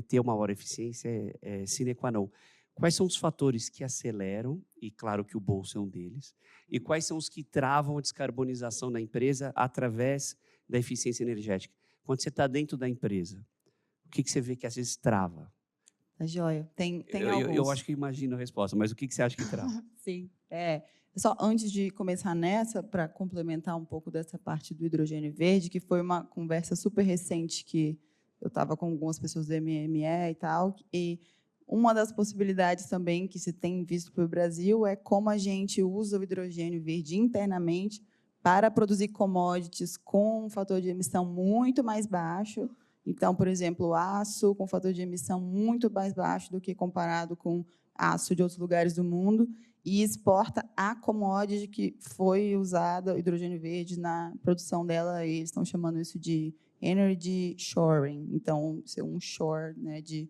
ter uma maior eficiência é sine qua non. Quais são os fatores que aceleram, e claro que o bolso é um deles, e quais são os que travam a descarbonização da empresa através da eficiência energética? Quando você está dentro da empresa, o que você vê que às vezes trava? Tá joia. Tem Eu alguns. acho que imagino a resposta, mas o que você acha que trava? Sim. Só antes de começar nessa, para complementar um pouco dessa parte do hidrogênio verde, que foi uma conversa super recente que eu estava com algumas pessoas do MME e tal, e uma das possibilidades também que se tem visto para o Brasil é como a gente usa o hidrogênio verde internamente para produzir commodities com um fator de emissão muito mais baixo. Então, por exemplo, aço com fator de emissão muito mais baixo do que comparado com aço de outros lugares do mundo, e exporta a commodity que foi usada, o hidrogênio verde, na produção dela, e eles estão chamando isso de energy shoring. Então, ser um shore, né, de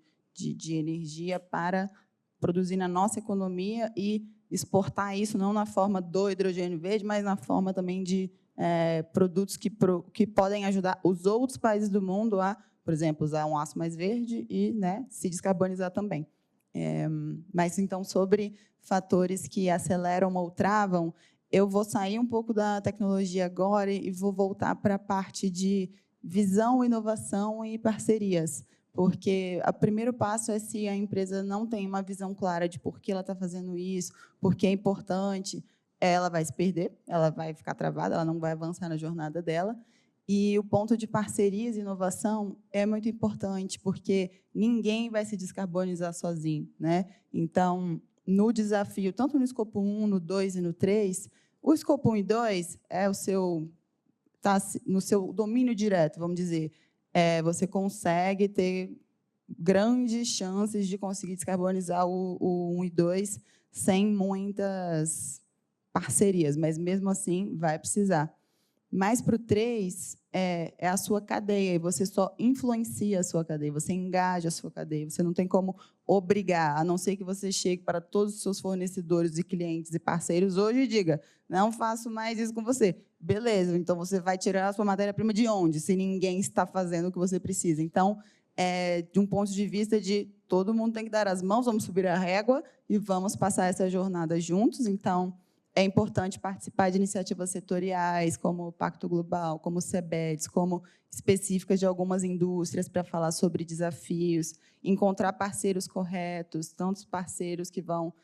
energia para produzir na nossa economia e exportar isso não na forma do hidrogênio verde, mas na forma também de produtos que podem ajudar os outros países do mundo a, por exemplo, usar um aço mais verde e, né, se descarbonizar também. Mas, então, sobre fatores que aceleram ou travam, eu vou sair um pouco da tecnologia agora e vou voltar para a parte de visão, inovação e parcerias. Porque o primeiro passo é se a empresa não tem uma visão clara de por que ela está fazendo isso, por que é importante, ela vai se perder, ela vai ficar travada, ela não vai avançar na jornada dela. E o ponto de parcerias e inovação é muito importante, porque ninguém vai se descarbonizar sozinho, né? Então, no desafio, tanto no escopo 1, no 2 e no 3, o escopo 1 e 2 é tá no seu domínio direto, vamos dizer, você consegue ter grandes chances de conseguir descarbonizar o 1 e 2 sem muitas parcerias, mas mesmo assim vai precisar. Mas para o 3 é a sua cadeia, e você só influencia a sua cadeia, você engaja a sua cadeia, você não tem como obrigar, a não ser que você chegue para todos os seus fornecedores e clientes e parceiros hoje e diga, não faço mais isso com você. Beleza, então você vai tirar a sua matéria-prima de onde, se ninguém está fazendo o que você precisa? Então, de um ponto de vista de todo mundo tem que dar as mãos, vamos subir a régua e vamos passar essa jornada juntos. Então, é importante participar de iniciativas setoriais, como o Pacto Global, como o CBEDS, como específicas de algumas indústrias para falar sobre desafios, encontrar parceiros corretos, tantos parceiros que vão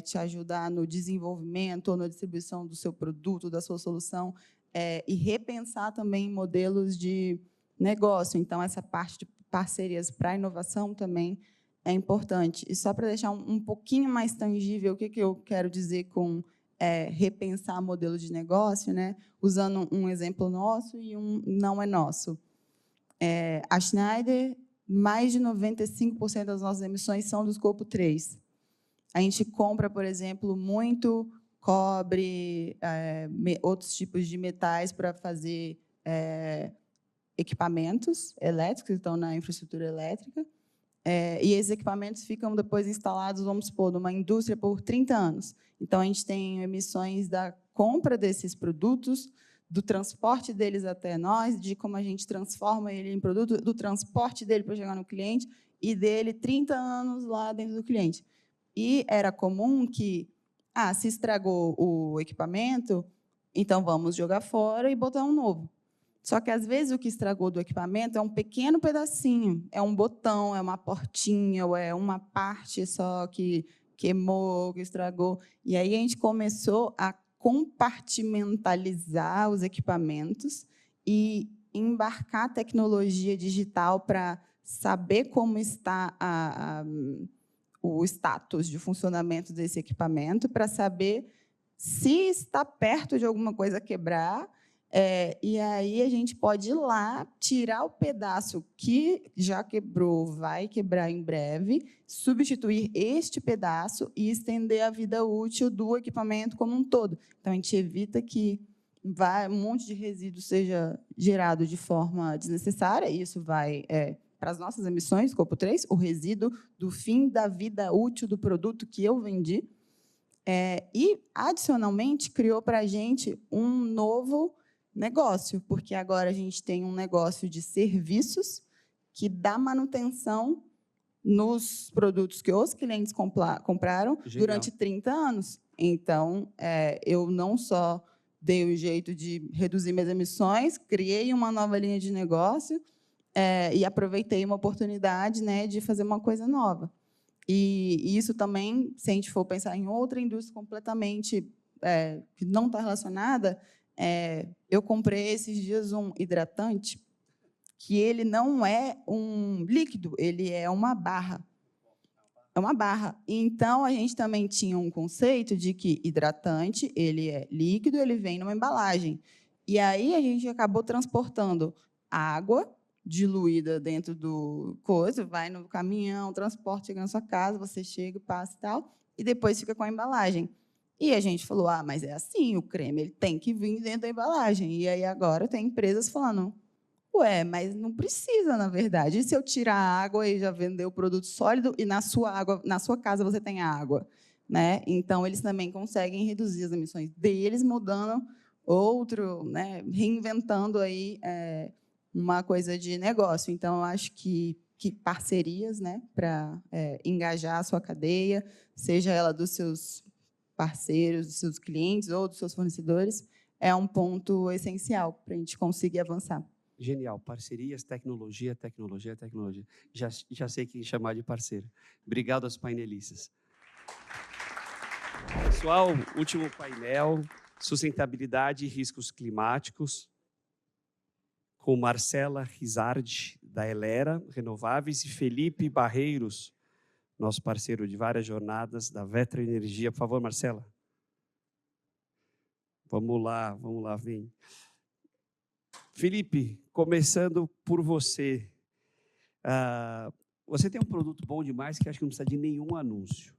te ajudar no desenvolvimento ou na distribuição do seu produto, da sua solução, e repensar também modelos de negócio. Então, essa parte de parcerias para a inovação também é importante. E só para deixar um pouquinho mais tangível, o que eu quero dizer com repensar modelo de negócio, né? Usando um exemplo nosso e um não é nosso. A Schneider, mais de 95% das nossas emissões são do escopo 3. A gente compra, por exemplo, muito cobre, outros tipos de metais para fazer equipamentos elétricos que estão na infraestrutura elétrica. E esses equipamentos ficam depois instalados, vamos supor, numa indústria por 30 anos. Então, a gente tem emissões da compra desses produtos, do transporte deles até nós, de como a gente transforma ele em produto, do transporte dele para chegar no cliente, e dele 30 anos lá dentro do cliente. E era comum que, se estragou o equipamento, então vamos jogar fora e botar um novo. Só que, às vezes, o que estragou do equipamento é um pequeno pedacinho, é um botão, é uma portinha, ou é uma parte só que queimou, que estragou. E aí a gente começou a compartimentalizar os equipamentos e embarcar tecnologia digital para saber como está o status de funcionamento desse equipamento, para saber se está perto de alguma coisa quebrar. E aí a gente pode ir lá, tirar o pedaço que já quebrou, vai quebrar em breve, substituir este pedaço e estender a vida útil do equipamento como um todo. Então, a gente evita que um monte de resíduo seja gerado de forma desnecessária, e isso vai para as nossas emissões, escopo 3, o resíduo do fim da vida útil do produto que eu vendi. E, adicionalmente, criou para a gente um novo negócio, porque agora a gente tem um negócio de serviços que dá manutenção nos produtos que os clientes compraram durante 30 anos. Então, eu não só dei o jeito de reduzir minhas emissões, criei uma nova linha de negócio e aproveitei uma oportunidade, né, de fazer uma coisa nova. E isso também, se a gente for pensar em outra indústria completamente que não está relacionada, eu comprei esses dias um hidratante que ele não é um líquido, ele é uma barra. É uma barra. Então, a gente também tinha um conceito de que hidratante, ele é líquido, ele vem numa embalagem. E aí a gente acabou transportando água diluída dentro do coisa, vai no caminhão, transporte, chega na sua casa, você chega, passa e tal, e depois fica com a embalagem. E a gente falou, mas é assim, o creme ele tem que vir dentro da embalagem. E aí agora tem empresas falando, mas não precisa, na verdade. E se eu tirar a água e já vender o produto sólido e na sua casa você tem a água, né? Então, eles também conseguem reduzir as emissões deles, mudando outro, né? Reinventando aí uma coisa de negócio. Então, eu acho que parcerias, né? Para engajar a sua cadeia, seja ela dos seus parceiros, dos seus clientes ou dos seus fornecedores, é um ponto essencial para a gente conseguir avançar. Genial. Parcerias, tecnologia, tecnologia, tecnologia. Já sei quem chamar de parceiro. Obrigado aos painelistas. Pessoal, último painel, sustentabilidade e riscos climáticos, com Marcela Rizardi, da Elera Renováveis, e Felipe Barreiros, nosso parceiro de várias jornadas, da Vetra Energia. Por favor, Marcela. Vamos lá, vem. Felipe, começando por você. Você tem um produto bom demais que acho que não precisa de nenhum anúncio.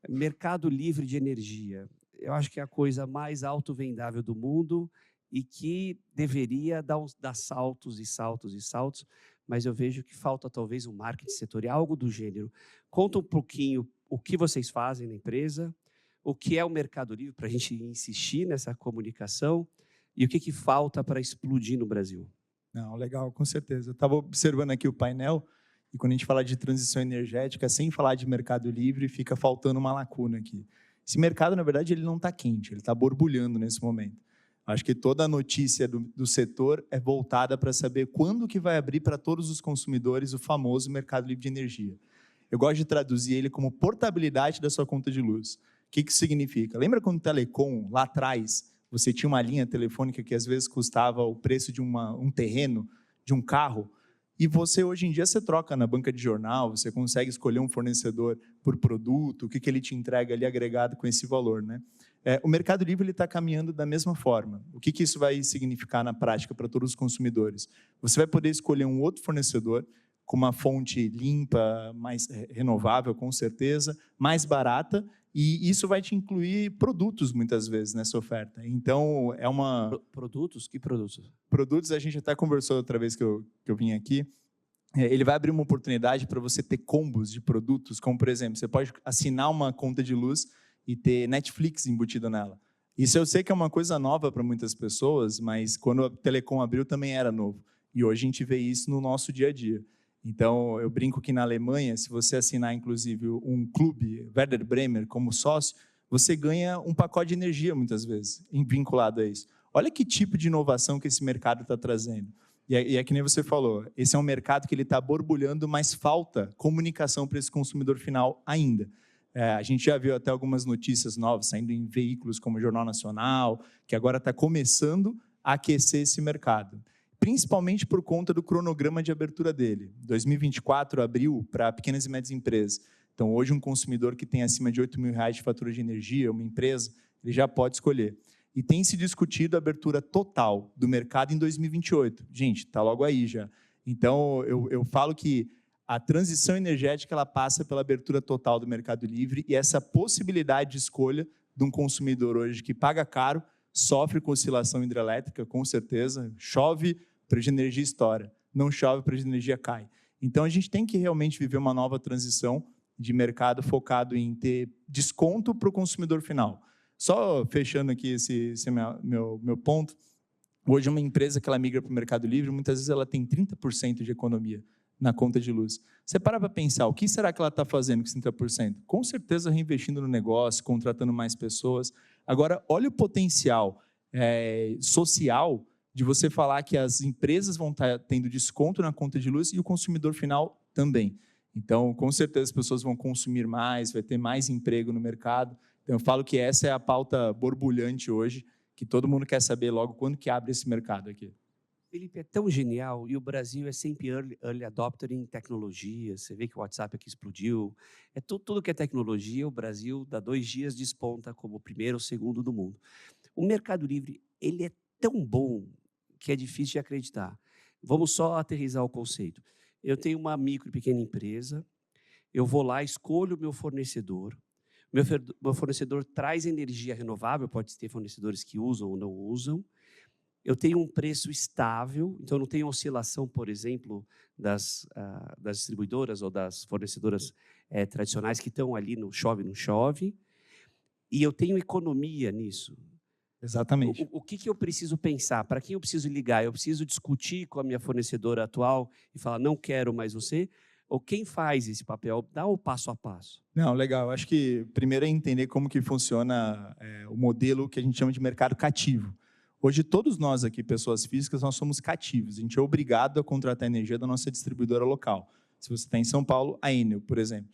Mercado Livre de energia. Eu acho que é a coisa mais autovendável do mundo e que deveria dar saltos e saltos e saltos, mas eu vejo que falta talvez um marketing setorial, algo do gênero. Conta um pouquinho o que vocês fazem na empresa, o que é o Mercado Livre, para a gente insistir nessa comunicação, e o que falta para explodir no Brasil. Não, legal, com certeza. Eu estava observando aqui o painel, e quando a gente fala de transição energética, sem falar de Mercado Livre, fica faltando uma lacuna aqui. Esse mercado, na verdade, ele não está quente, ele está borbulhando nesse momento. Acho que toda a notícia do setor é voltada para saber quando que vai abrir para todos os consumidores o famoso Mercado Livre de energia. Eu gosto de traduzir ele como portabilidade da sua conta de luz. O que isso significa? Lembra quando o Telecom, lá atrás, você tinha uma linha telefônica que às vezes custava o preço de um terreno, de um carro, e você, hoje em dia, você troca na banca de jornal, você consegue escolher um fornecedor por produto, o que ele te entrega ali agregado com esse valor, né? O Mercado Livre está caminhando da mesma forma. O que isso vai significar na prática para todos os consumidores? Você vai poder escolher um outro fornecedor com uma fonte limpa, mais renovável, com certeza, mais barata, e isso vai te incluir produtos, muitas vezes, nessa oferta. Então, é uma... Produtos? Que produtos? Produtos, a gente até conversou outra vez que eu vim aqui. Ele vai abrir uma oportunidade para você ter combos de produtos, como, por exemplo, você pode assinar uma conta de luz e ter Netflix embutido nela. Isso eu sei que é uma coisa nova para muitas pessoas, mas quando a Telecom abriu também era novo. E hoje a gente vê isso no nosso dia a dia. Então, eu brinco que na Alemanha, se você assinar, inclusive, um clube, Werder Bremer, como sócio, você ganha um pacote de energia, muitas vezes, vinculado a isso. Olha que tipo de inovação que esse mercado está trazendo. E é que nem você falou, esse é um mercado que ele está borbulhando, mas falta comunicação para esse consumidor final ainda. A gente já viu até algumas notícias novas saindo em veículos como o Jornal Nacional, que agora está começando a aquecer esse mercado, principalmente por conta do cronograma de abertura dele. 2024 abriu para pequenas e médias empresas. Então, hoje, um consumidor que tem acima de R$ 8.000 de fatura de energia, uma empresa, ele já pode escolher. E tem se discutido a abertura total do mercado em 2028. Gente, está logo aí já. Então, eu falo que a transição energética ela passa pela abertura total do Mercado Livre e essa possibilidade de escolha de um consumidor hoje que paga caro, sofre com oscilação hidrelétrica, com certeza, chove, preço de energia estoura, não chove, preço de energia cai. Então, a gente tem que realmente viver uma nova transição de mercado focado em ter desconto para o consumidor final. Só fechando aqui esse meu ponto, hoje uma empresa que ela migra para o Mercado Livre, muitas vezes ela tem 30% de economia na conta de luz. Você para pensar, o que será que ela está fazendo com 30%? Com certeza reinvestindo no negócio, contratando mais pessoas. Agora, olha o potencial social de você falar que as empresas vão estar tendo desconto na conta de luz e o consumidor final também. Então, com certeza, as pessoas vão consumir mais, vai ter mais emprego no mercado. Então, eu falo que essa é a pauta borbulhante hoje, que todo mundo quer saber logo quando que abre esse mercado aqui. Felipe, é tão genial, e o Brasil é sempre early adopter em tecnologia. Você vê que o WhatsApp aqui explodiu. Tudo que é tecnologia, o Brasil, dá 2 dias, desponta como o primeiro ou segundo do mundo. O Mercado Livre, ele é tão bom que é difícil de acreditar. Vamos só aterrissar o conceito. Eu tenho uma micro e pequena empresa, eu vou lá, escolho o meu fornecedor, meu fornecedor traz energia renovável, pode ter fornecedores que usam ou não usam, eu tenho um preço estável, então não tem oscilação, por exemplo, das distribuidoras ou das fornecedoras tradicionais que estão ali no chove, não chove, e eu tenho economia nisso. Exatamente. O que eu preciso pensar? Para quem eu preciso ligar? Eu preciso discutir com a minha fornecedora atual e falar, não quero mais você? Ou quem faz esse papel? Dá o passo a passo. Não, legal. Acho que primeiro é entender como que funciona o modelo que a gente chama de mercado cativo. Hoje, todos nós aqui, pessoas físicas, nós somos cativos. A gente é obrigado a contratar energia da nossa distribuidora local. Se você está em São Paulo, a Enel, por exemplo.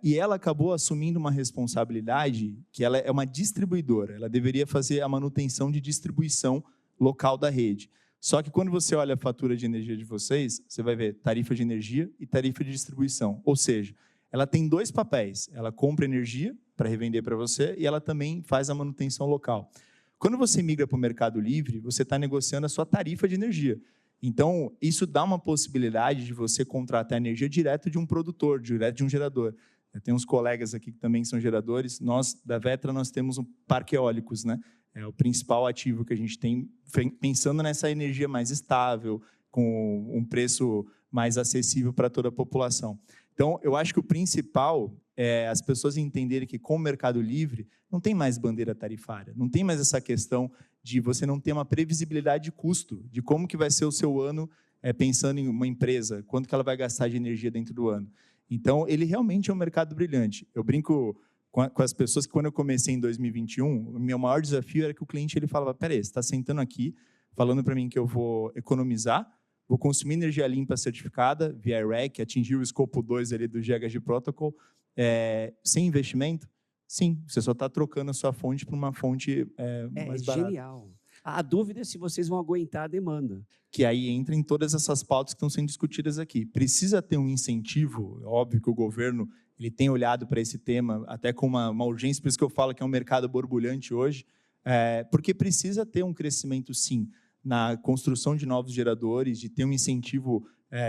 E ela acabou assumindo uma responsabilidade que ela é uma distribuidora. Ela deveria fazer a manutenção de distribuição local da rede. Só que quando você olha a fatura de energia de vocês, você vai ver tarifa de energia e tarifa de distribuição. Ou seja, ela tem 2 papéis. Ela compra energia para revender para você e ela também faz a manutenção local. Quando você migra para o Mercado Livre, você está negociando a sua tarifa de energia. Então, isso dá uma possibilidade de você contratar energia direto de um produtor, direto de um gerador. Eu tenho uns colegas aqui que também são geradores. Nós, da Vetra, nós temos um parque eólicos, né? É o principal ativo que a gente tem, pensando nessa energia mais estável, com um preço mais acessível para toda a população. Então, eu acho que o principal é as pessoas entenderem que, com o Mercado Livre, não tem mais bandeira tarifária, não tem mais essa questão de você não ter uma previsibilidade de custo, de como que vai ser o seu ano, pensando em uma empresa, quanto que ela vai gastar de energia dentro do ano. Então, ele realmente é um mercado brilhante. Eu brinco com as pessoas que, quando eu comecei em 2021, o meu maior desafio era que o cliente ele falava, peraí, você está sentando aqui, falando para mim que eu vou economizar, vou consumir energia limpa certificada, via REC, atingir o escopo 2 ali do GHG Protocol, sem investimento? Sim, você só está trocando a sua fonte para uma fonte mais barata. É genial. A dúvida é se vocês vão aguentar a demanda. Que aí entra em todas essas pautas que estão sendo discutidas aqui. Precisa ter um incentivo, óbvio que o governo ele tem olhado para esse tema até com uma urgência, por isso que eu falo que é um mercado borbulhante hoje, porque precisa ter um crescimento, sim, na construção de novos geradores, de ter um incentivo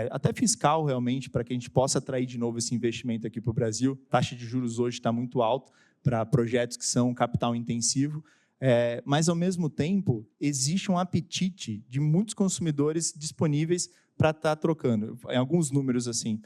até fiscal, realmente, para que a gente possa atrair de novo esse investimento aqui para o Brasil. A taxa de juros hoje está muito alta para projetos que são capital intensivo, mas, ao mesmo tempo, existe um apetite de muitos consumidores disponíveis para estar trocando. Em alguns números, assim,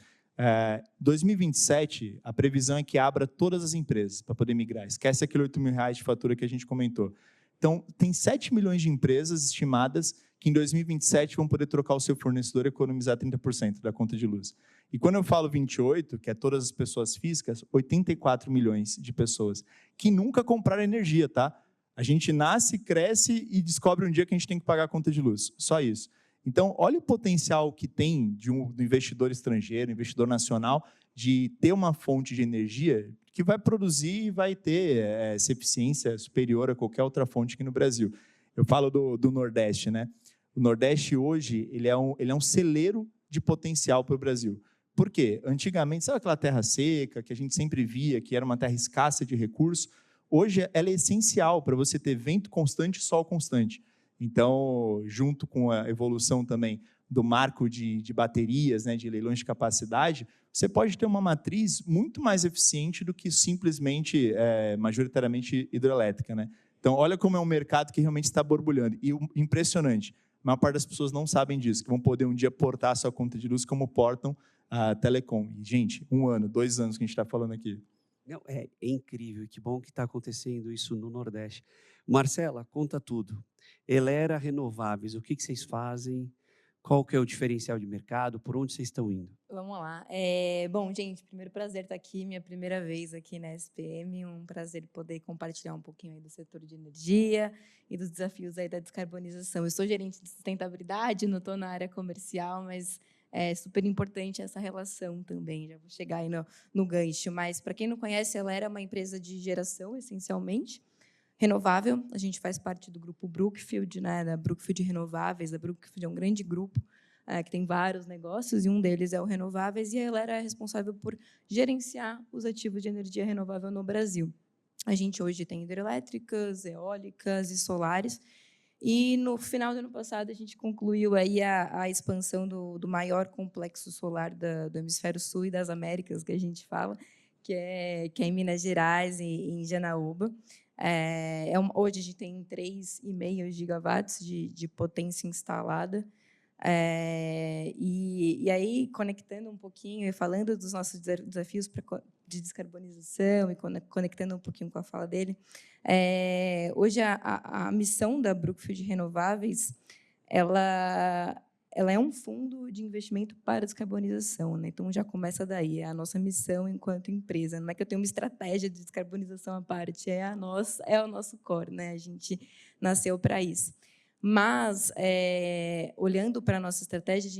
2027, a previsão é que abra todas as empresas para poder migrar. Esquece aquele R$8.000 de fatura que a gente comentou. Então, tem 7 milhões de empresas estimadas que, em 2027, vão poder trocar o seu fornecedor e economizar 30% da conta de luz. E quando eu falo 28, que é todas as pessoas físicas, 84 milhões de pessoas que nunca compraram energia, tá? A gente nasce, cresce e descobre um dia que a gente tem que pagar a conta de luz. Só isso. Então, olha o potencial que tem do investidor estrangeiro, investidor nacional, de ter uma fonte de energia que vai produzir e vai ter essa eficiência superior a qualquer outra fonte aqui no Brasil. Eu falo do Nordeste, né? O Nordeste, hoje, ele é um celeiro de potencial para o Brasil. Por quê? Antigamente, sabe aquela terra seca, que a gente sempre via, que era uma terra escassa de recursos? Hoje, ela é essencial para você ter vento constante e sol constante. Então, junto com a evolução também do marco de baterias, né, de leilões de capacidade, você pode ter uma matriz muito mais eficiente do que simplesmente, majoritariamente, hidrelétrica, né? Então, olha como é um mercado que realmente está borbulhando. E impressionante, a maior parte das pessoas não sabem disso, que vão poder um dia portar a sua conta de luz como portam a Telecom. E, gente, 1 ano, 2 anos que a gente está falando aqui. Não, é incrível, que bom que está acontecendo isso no Nordeste. Marcela, conta tudo. Elera Renováveis, o que vocês fazem? Qual que é o diferencial de mercado? Por onde vocês estão indo? Vamos lá. Bom, gente, primeiro prazer estar aqui, minha primeira vez aqui na SPM, um prazer poder compartilhar um pouquinho aí do setor de energia e dos desafios aí da descarbonização. Eu sou gerente de sustentabilidade, não estou na área comercial, mas é super importante essa relação também, já vou chegar aí no gancho. Mas, para quem não conhece, ela era uma empresa de geração, essencialmente, renovável. A gente faz parte do grupo Brookfield, né, da Brookfield Renováveis. A Brookfield é um grande grupo que tem vários negócios, e um deles é o Renováveis, e ela era responsável por gerenciar os ativos de energia renovável no Brasil. A gente hoje tem hidrelétricas, eólicas e solares, e, no final do ano passado, a gente concluiu aí a expansão do maior complexo solar do Hemisfério Sul e das Américas, que a gente fala, que é em Minas Gerais e em Janaúba. Hoje a gente tem 3,5 gigawatts de potência instalada. E aí, conectando um pouquinho e falando dos nossos desafios de descarbonização e conectando um pouquinho com a fala dele, hoje a missão da Brookfield Renováveis, ela é um fundo de investimento para descarbonização, né? Então, já começa daí, é a nossa missão enquanto empresa. Não é que eu tenho uma estratégia de descarbonização à parte, é o nosso core, né? A gente nasceu para isso. Mas, olhando para a nossa estratégia,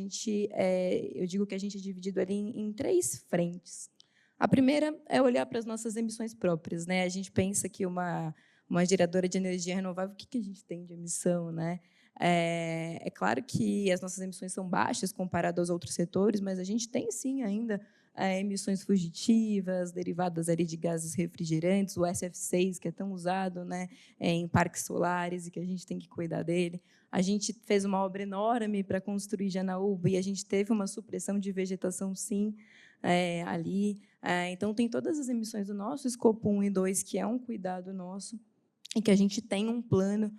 eu digo que a gente é dividido ali em 3 frentes. A primeira é olhar para as nossas emissões próprias, né? A gente pensa que uma geradora de energia renovável, o que a gente tem de emissão, né? É claro que as nossas emissões são baixas comparado aos outros setores, mas a gente tem, sim, ainda emissões fugitivas, derivadas ali de gases refrigerantes, o SF6, que é tão usado, né, em parques solares e que a gente tem que cuidar dele. A gente fez uma obra enorme para construir Janaúba e a gente teve uma supressão de vegetação, sim, ali. Então, tem todas as emissões do nosso escopo 1 e 2, que é um cuidado nosso, e que a gente tem um plano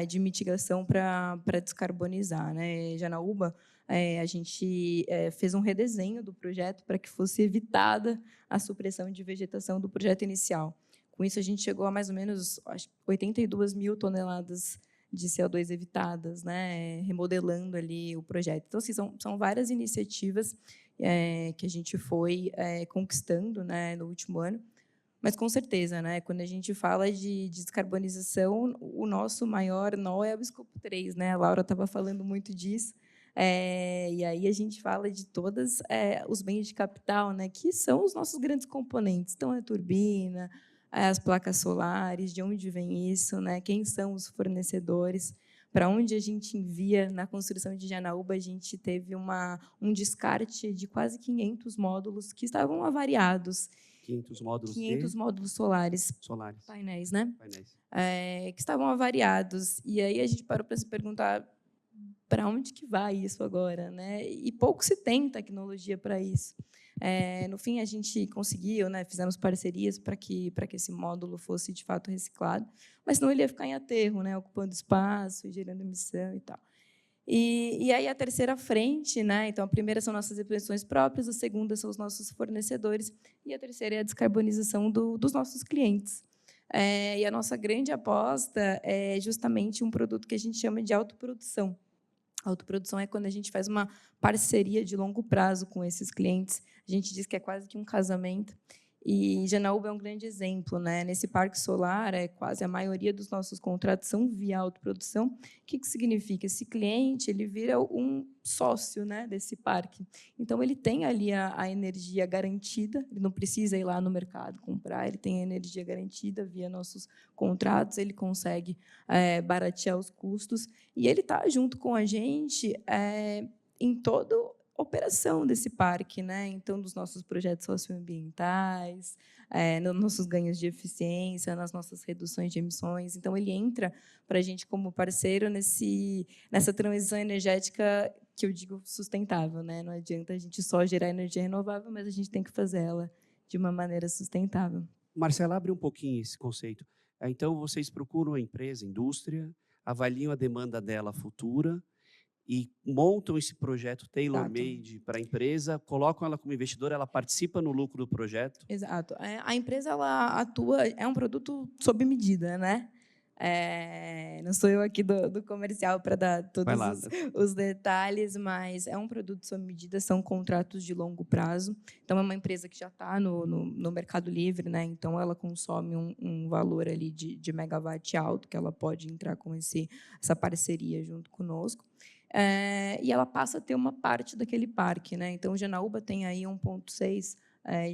de mitigação para descarbonizar, né? Janaúba, a gente fez um redesenho do projeto para que fosse evitada a supressão de vegetação do projeto inicial. Com isso, a gente chegou a mais ou menos 82 mil toneladas de CO2 evitadas, né? Remodelando ali o projeto. Então, assim, são várias iniciativas que a gente foi conquistando, né, no último ano. Mas, com certeza, né, quando a gente fala de descarbonização, o nosso maior nó é o escopo 3. Né? A Laura estava falando muito disso. E aí a gente fala de todos os bens de capital, né, que são os nossos grandes componentes. Então, a turbina, as placas solares, de onde vem isso, né, quem são os fornecedores, para onde a gente envia. Na construção de Janaúba, a gente teve um descarte de quase 500 módulos que estavam avariados. 500 módulos 500 módulos solares. Painéis, né? Painéis. Que estavam avariados. E aí a gente parou para se perguntar para onde que vai isso agora, né? E pouco se tem tecnologia para isso. No fim, a gente conseguiu, né? Fizemos parcerias para que esse módulo fosse, de fato, reciclado, mas senão ele ia ficar em aterro, né? Ocupando espaço, gerando emissão e tal. E aí a terceira frente, né? Então, a primeira são nossas emissões próprias, a segunda são os nossos fornecedores, e a terceira é a descarbonização dos nossos clientes. E a nossa grande aposta é justamente um produto que a gente chama de autoprodução. Autoprodução é quando a gente faz uma parceria de longo prazo com esses clientes. A gente diz que é quase que um casamento. E Janaúba é um grande exemplo, né? Nesse parque solar, quase a maioria dos nossos contratos são via autoprodução. O que significa? Esse cliente ele vira um sócio, né, desse parque. Então, ele tem ali a energia garantida, ele não precisa ir lá no mercado comprar, ele tem a energia garantida via nossos contratos, ele consegue baratear os custos, e ele está junto com a gente em toda operação desse parque, né? Então, dos nossos projetos socioambientais, nos nossos ganhos de eficiência, nas nossas reduções de emissões. Então, ele entra para a gente como parceiro nessa transição energética que eu digo sustentável, né? Não adianta a gente só gerar energia renovável, mas a gente tem que fazer ela de uma maneira sustentável. Marcela, abre um pouquinho esse conceito. Então, vocês procuram a empresa, a indústria, avaliam a demanda dela futura e montam esse projeto tailor-made para a empresa, colocam ela como investidora, ela participa no lucro do projeto? Exato. A empresa ela atua, é um produto sob medida, né? Não sou eu aqui do comercial para dar todos os detalhes, mas é um produto sob medida, são contratos de longo prazo. Então, é uma empresa que já está no Mercado Livre, né? Então, ela consome um valor ali de megawatt alto, que ela pode entrar com essa parceria junto conosco. E ela passa a ter uma parte daquele parque, né? Então, o Janaúba tem aí 1,6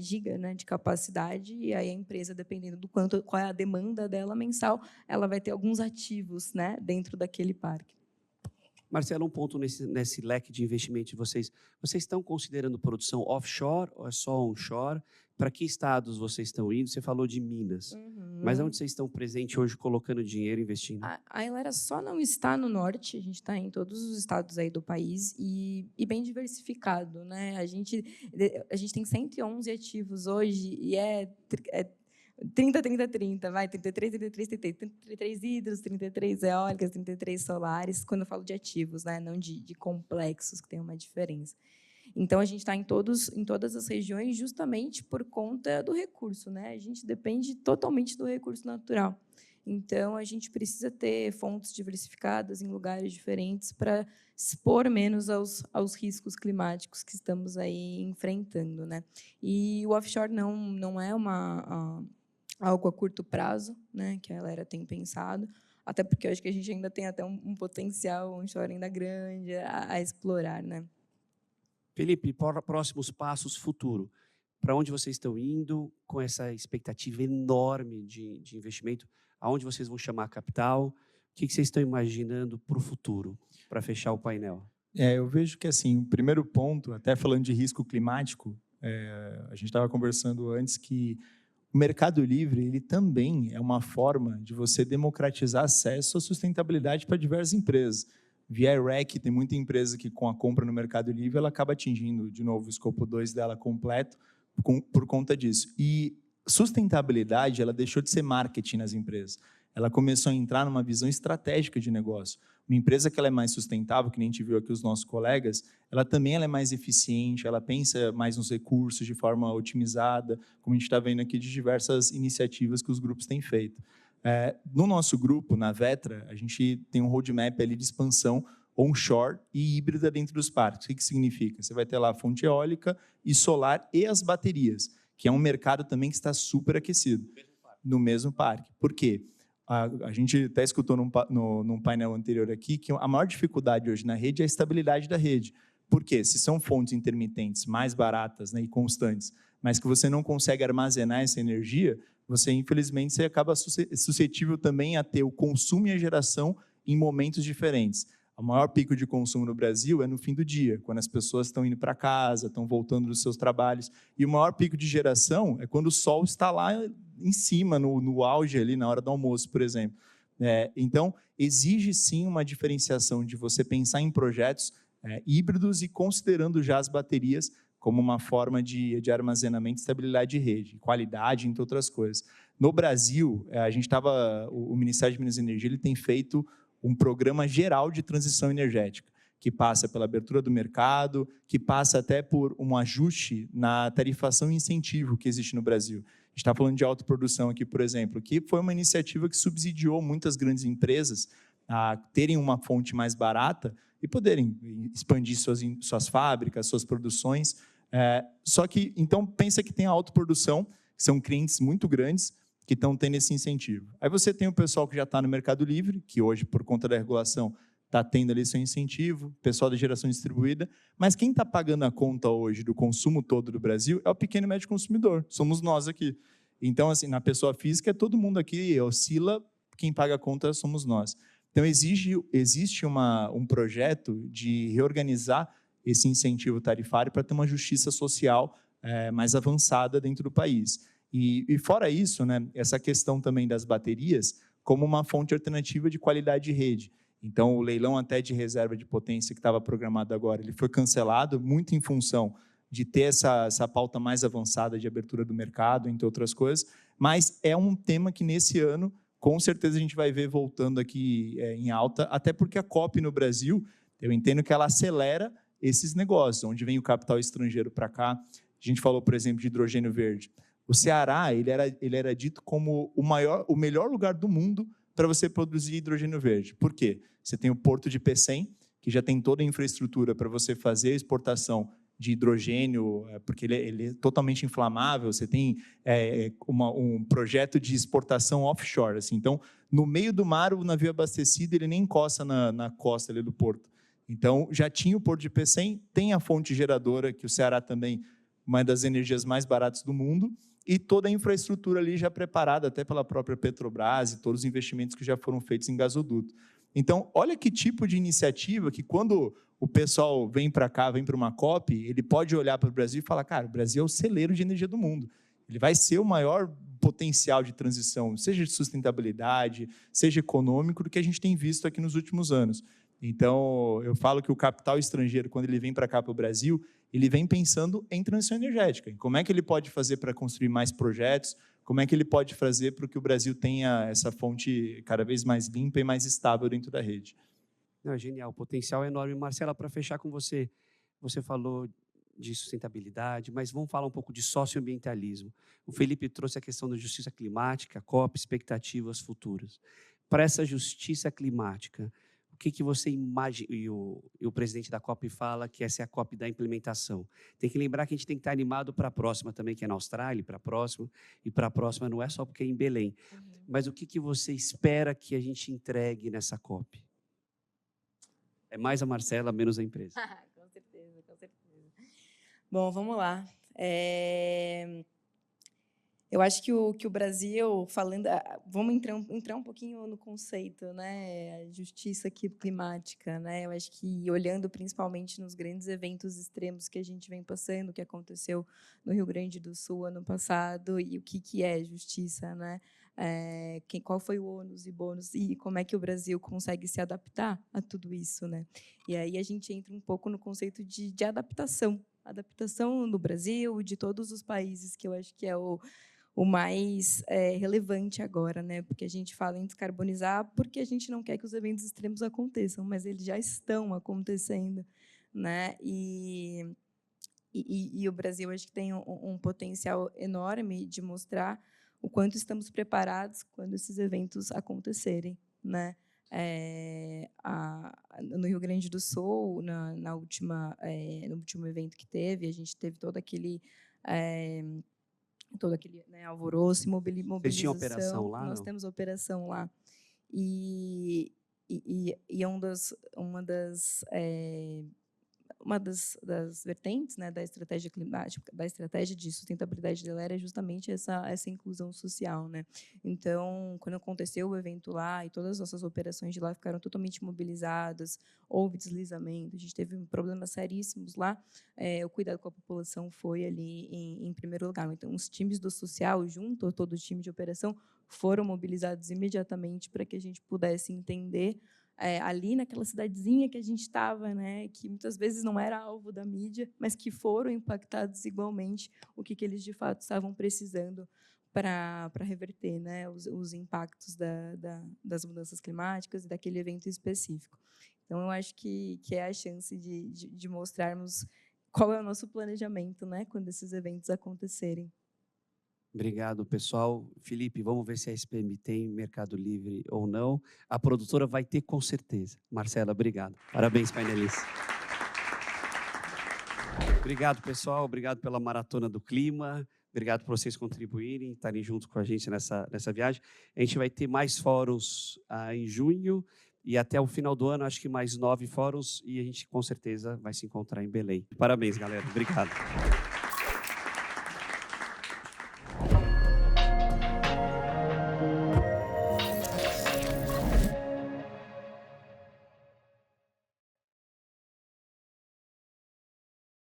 giga, né, de capacidade, e aí a empresa, dependendo do qual é a demanda dela mensal, ela vai ter alguns ativos, né, dentro daquele parque. Marcelo, um ponto nesse leque de investimento de vocês. Vocês estão considerando produção offshore ou é só onshore? Para que estados vocês estão indo? Você falou de Minas. Mas onde vocês estão presentes hoje, colocando dinheiro, investindo? A Elera só não está no norte, a gente está em todos os estados aí do país e bem diversificado, né? A gente tem 111 ativos hoje e 30, 30, 30, vai, 33, 33, 33 hidros, 33 eólicas, 33 solares, quando eu falo de ativos, né? Não de complexos, que tem uma diferença. Então, a gente está em todas as regiões justamente por conta do recurso, né? A gente depende totalmente do recurso natural. Então, a gente precisa ter fontes diversificadas em lugares diferentes para expor menos aos riscos climáticos que estamos aí enfrentando, né? E o offshore não é algo a curto prazo, né, que a Elera tem pensado, até porque eu acho que a gente ainda tem até um potencial onshore ainda grande a explorar, né? Felipe, próximos passos, futuro. Para onde vocês estão indo com essa expectativa enorme de investimento? Aonde vocês vão chamar capital? O que vocês estão imaginando para o futuro, para fechar o painel? Eu vejo que assim, o primeiro ponto, até falando de risco climático, A gente estava conversando antes que o Mercado Livre ele também é uma forma de você democratizar acesso à sustentabilidade para diversas empresas. Via REC, tem muita empresa que, com a compra no Mercado Livre, ela acaba atingindo, de novo, o escopo 2 dela completo por conta disso. E sustentabilidade, ela deixou de ser marketing nas empresas. Ela começou a entrar numa visão estratégica de negócio. Uma empresa que ela é mais sustentável, que nem a gente viu aqui os nossos colegas, ela também ela é mais eficiente, ela pensa mais nos recursos de forma otimizada, como a gente está vendo aqui de diversas iniciativas que os grupos têm feito. No nosso grupo, na Vetra, a gente tem um roadmap ali de expansão onshore e híbrida dentro dos parques. O que significa? Você vai ter lá a fonte eólica e solar e as baterias, que é um mercado também que está super aquecido no mesmo parque. Por quê? A gente até escutou num painel anterior aqui que a maior dificuldade hoje na rede é a estabilidade da rede. Por quê? Se são fontes intermitentes mais baratas, né, e constantes, mas que você não consegue armazenar essa energia, você, infelizmente, você acaba suscetível também a ter o consumo e a geração em momentos diferentes. O maior pico de consumo no Brasil é no fim do dia, quando as pessoas estão indo para casa, estão voltando dos seus trabalhos. E o maior pico de geração é quando o sol está lá em cima, no auge, ali na hora do almoço, por exemplo. Então, exige sim uma diferenciação de você pensar em projetos híbridos e considerando já as baterias como uma forma de armazenamento e estabilidade de rede, qualidade, entre outras coisas. No Brasil, o Ministério de Minas e Energia ele tem feito um programa geral de transição energética, que passa pela abertura do mercado, que passa até por um ajuste na tarifação e incentivo que existe no Brasil. A gente está falando de autoprodução aqui, por exemplo, que foi uma iniciativa que subsidiou muitas grandes empresas a terem uma fonte mais barata e poderem expandir suas fábricas, suas produções. Só que, então, pensa que tem a autoprodução, que são clientes muito grandes, que estão tendo esse incentivo. Aí você tem o pessoal que já está no Mercado Livre, que hoje, por conta da regulação, está tendo ali seu incentivo, pessoal da geração distribuída, mas quem está pagando a conta hoje do consumo todo do Brasil é o pequeno e médio consumidor, somos nós aqui. Então, assim, na pessoa física, todo mundo aqui oscila, quem paga a conta somos nós. Então, existe um projeto de reorganizar esse incentivo tarifário para ter uma justiça social mais avançada dentro do país. E fora isso, né, essa questão também das baterias como uma fonte alternativa de qualidade de rede. Então, o leilão até de reserva de potência que estava programado agora, ele foi cancelado muito em função de ter essa pauta mais avançada de abertura do mercado, entre outras coisas, mas é um tema que, nesse ano, com certeza a gente vai ver voltando aqui em alta, até porque a COP no Brasil, eu entendo que ela acelera esses negócios, onde vem o capital estrangeiro para cá. A gente falou, por exemplo, de hidrogênio verde. O Ceará ele era dito como o melhor lugar do mundo para você produzir hidrogênio verde. Por quê? Você tem o Porto de Pecém, que já tem toda a infraestrutura para você fazer a exportação de hidrogênio, porque ele é totalmente inflamável. Você tem um projeto de exportação offshore. Assim. Então, no meio do mar, o navio abastecido ele nem encosta na costa ali do porto. Então, já tinha o Porto de Pecém, tem a fonte geradora, que o Ceará também, uma das energias mais baratas do mundo, e toda a infraestrutura ali já preparada até pela própria Petrobras e todos os investimentos que já foram feitos em gasoduto. Então, olha que tipo de iniciativa que quando o pessoal vem para cá, vem para uma COP, ele pode olhar para o Brasil e falar, cara, o Brasil é o celeiro de energia do mundo. Ele vai ser o maior potencial de transição, seja de sustentabilidade, seja econômico, do que a gente tem visto aqui nos últimos anos. Então, eu falo que o capital estrangeiro, quando ele vem para cá, para o Brasil, ele vem pensando em transição energética, em como é que ele pode fazer para construir mais projetos, como é que ele pode fazer para que o Brasil tenha essa fonte cada vez mais limpa e mais estável dentro da rede. Não, genial, o potencial é enorme. Marcela, para fechar com você, você falou de sustentabilidade, mas vamos falar um pouco de socioambientalismo. O Felipe trouxe a questão da justiça climática, COP, expectativas futuras. Para essa justiça climática, o que você imagina? E o presidente da COP fala que essa é a COP da implementação. Tem que lembrar que a gente tem que estar animado para a próxima também, que é na Austrália, para a próxima, e para a próxima não é só porque é em Belém. Mas o que você espera que a gente entregue nessa COP? É mais a Marcela, menos a empresa. Com certeza, com certeza. Bom, vamos lá. Eu acho que o Brasil, falando, vamos entrar um pouquinho no conceito, né, justiça climática, né? Eu acho que olhando principalmente nos grandes eventos extremos que a gente vem passando, o que aconteceu no Rio Grande do Sul ano passado e o que é justiça, né? Qual foi o ônus e bônus e como é que o Brasil consegue se adaptar a tudo isso, né? E aí a gente entra um pouco no conceito de adaptação no Brasil e de todos os países, que eu acho que é o mais relevante agora, né? Porque a gente fala em descarbonizar porque a gente não quer que os eventos extremos aconteçam, mas eles já estão acontecendo, né? E o Brasil, acho que tem um potencial enorme de mostrar o quanto estamos preparados quando esses eventos acontecerem, né? No Rio Grande do Sul, no último evento que teve, a gente teve todo aquele alvoroço e mobilização. Vocês tinham operação lá? Nós temos operação lá. E uma das vertentes, né, da estratégia climática, da estratégia de sustentabilidade dela era justamente essa inclusão social, né? Então, quando aconteceu o evento lá e todas as nossas operações de lá ficaram totalmente mobilizadas, houve deslizamento, a gente teve problemas seríssimos lá, o cuidado com a população foi ali em primeiro lugar. Então, os times do social, junto a todo o time de operação, foram mobilizados imediatamente para que a gente pudesse entender ali naquela cidadezinha que a gente estava, né, que muitas vezes não era alvo da mídia, mas que foram impactados igualmente, o que eles de fato estavam precisando para reverter, né, os impactos das mudanças climáticas e daquele evento específico. Então, eu acho que é a chance de mostrarmos qual é o nosso planejamento, né, quando esses eventos acontecerem. Obrigado, pessoal. Felipe, vamos ver se a SPM tem Mercado Livre ou não. A produtora vai ter, com certeza. Marcela, obrigado. Parabéns, painelistas. Obrigado, pessoal. Obrigado pela Maratona do Clima. Obrigado por vocês contribuírem, estarem junto com a gente nessa viagem. A gente vai ter mais fóruns em junho e até o final do ano, acho que mais 9 fóruns, e a gente, com certeza, vai se encontrar em Belém. Parabéns, galera. Obrigado.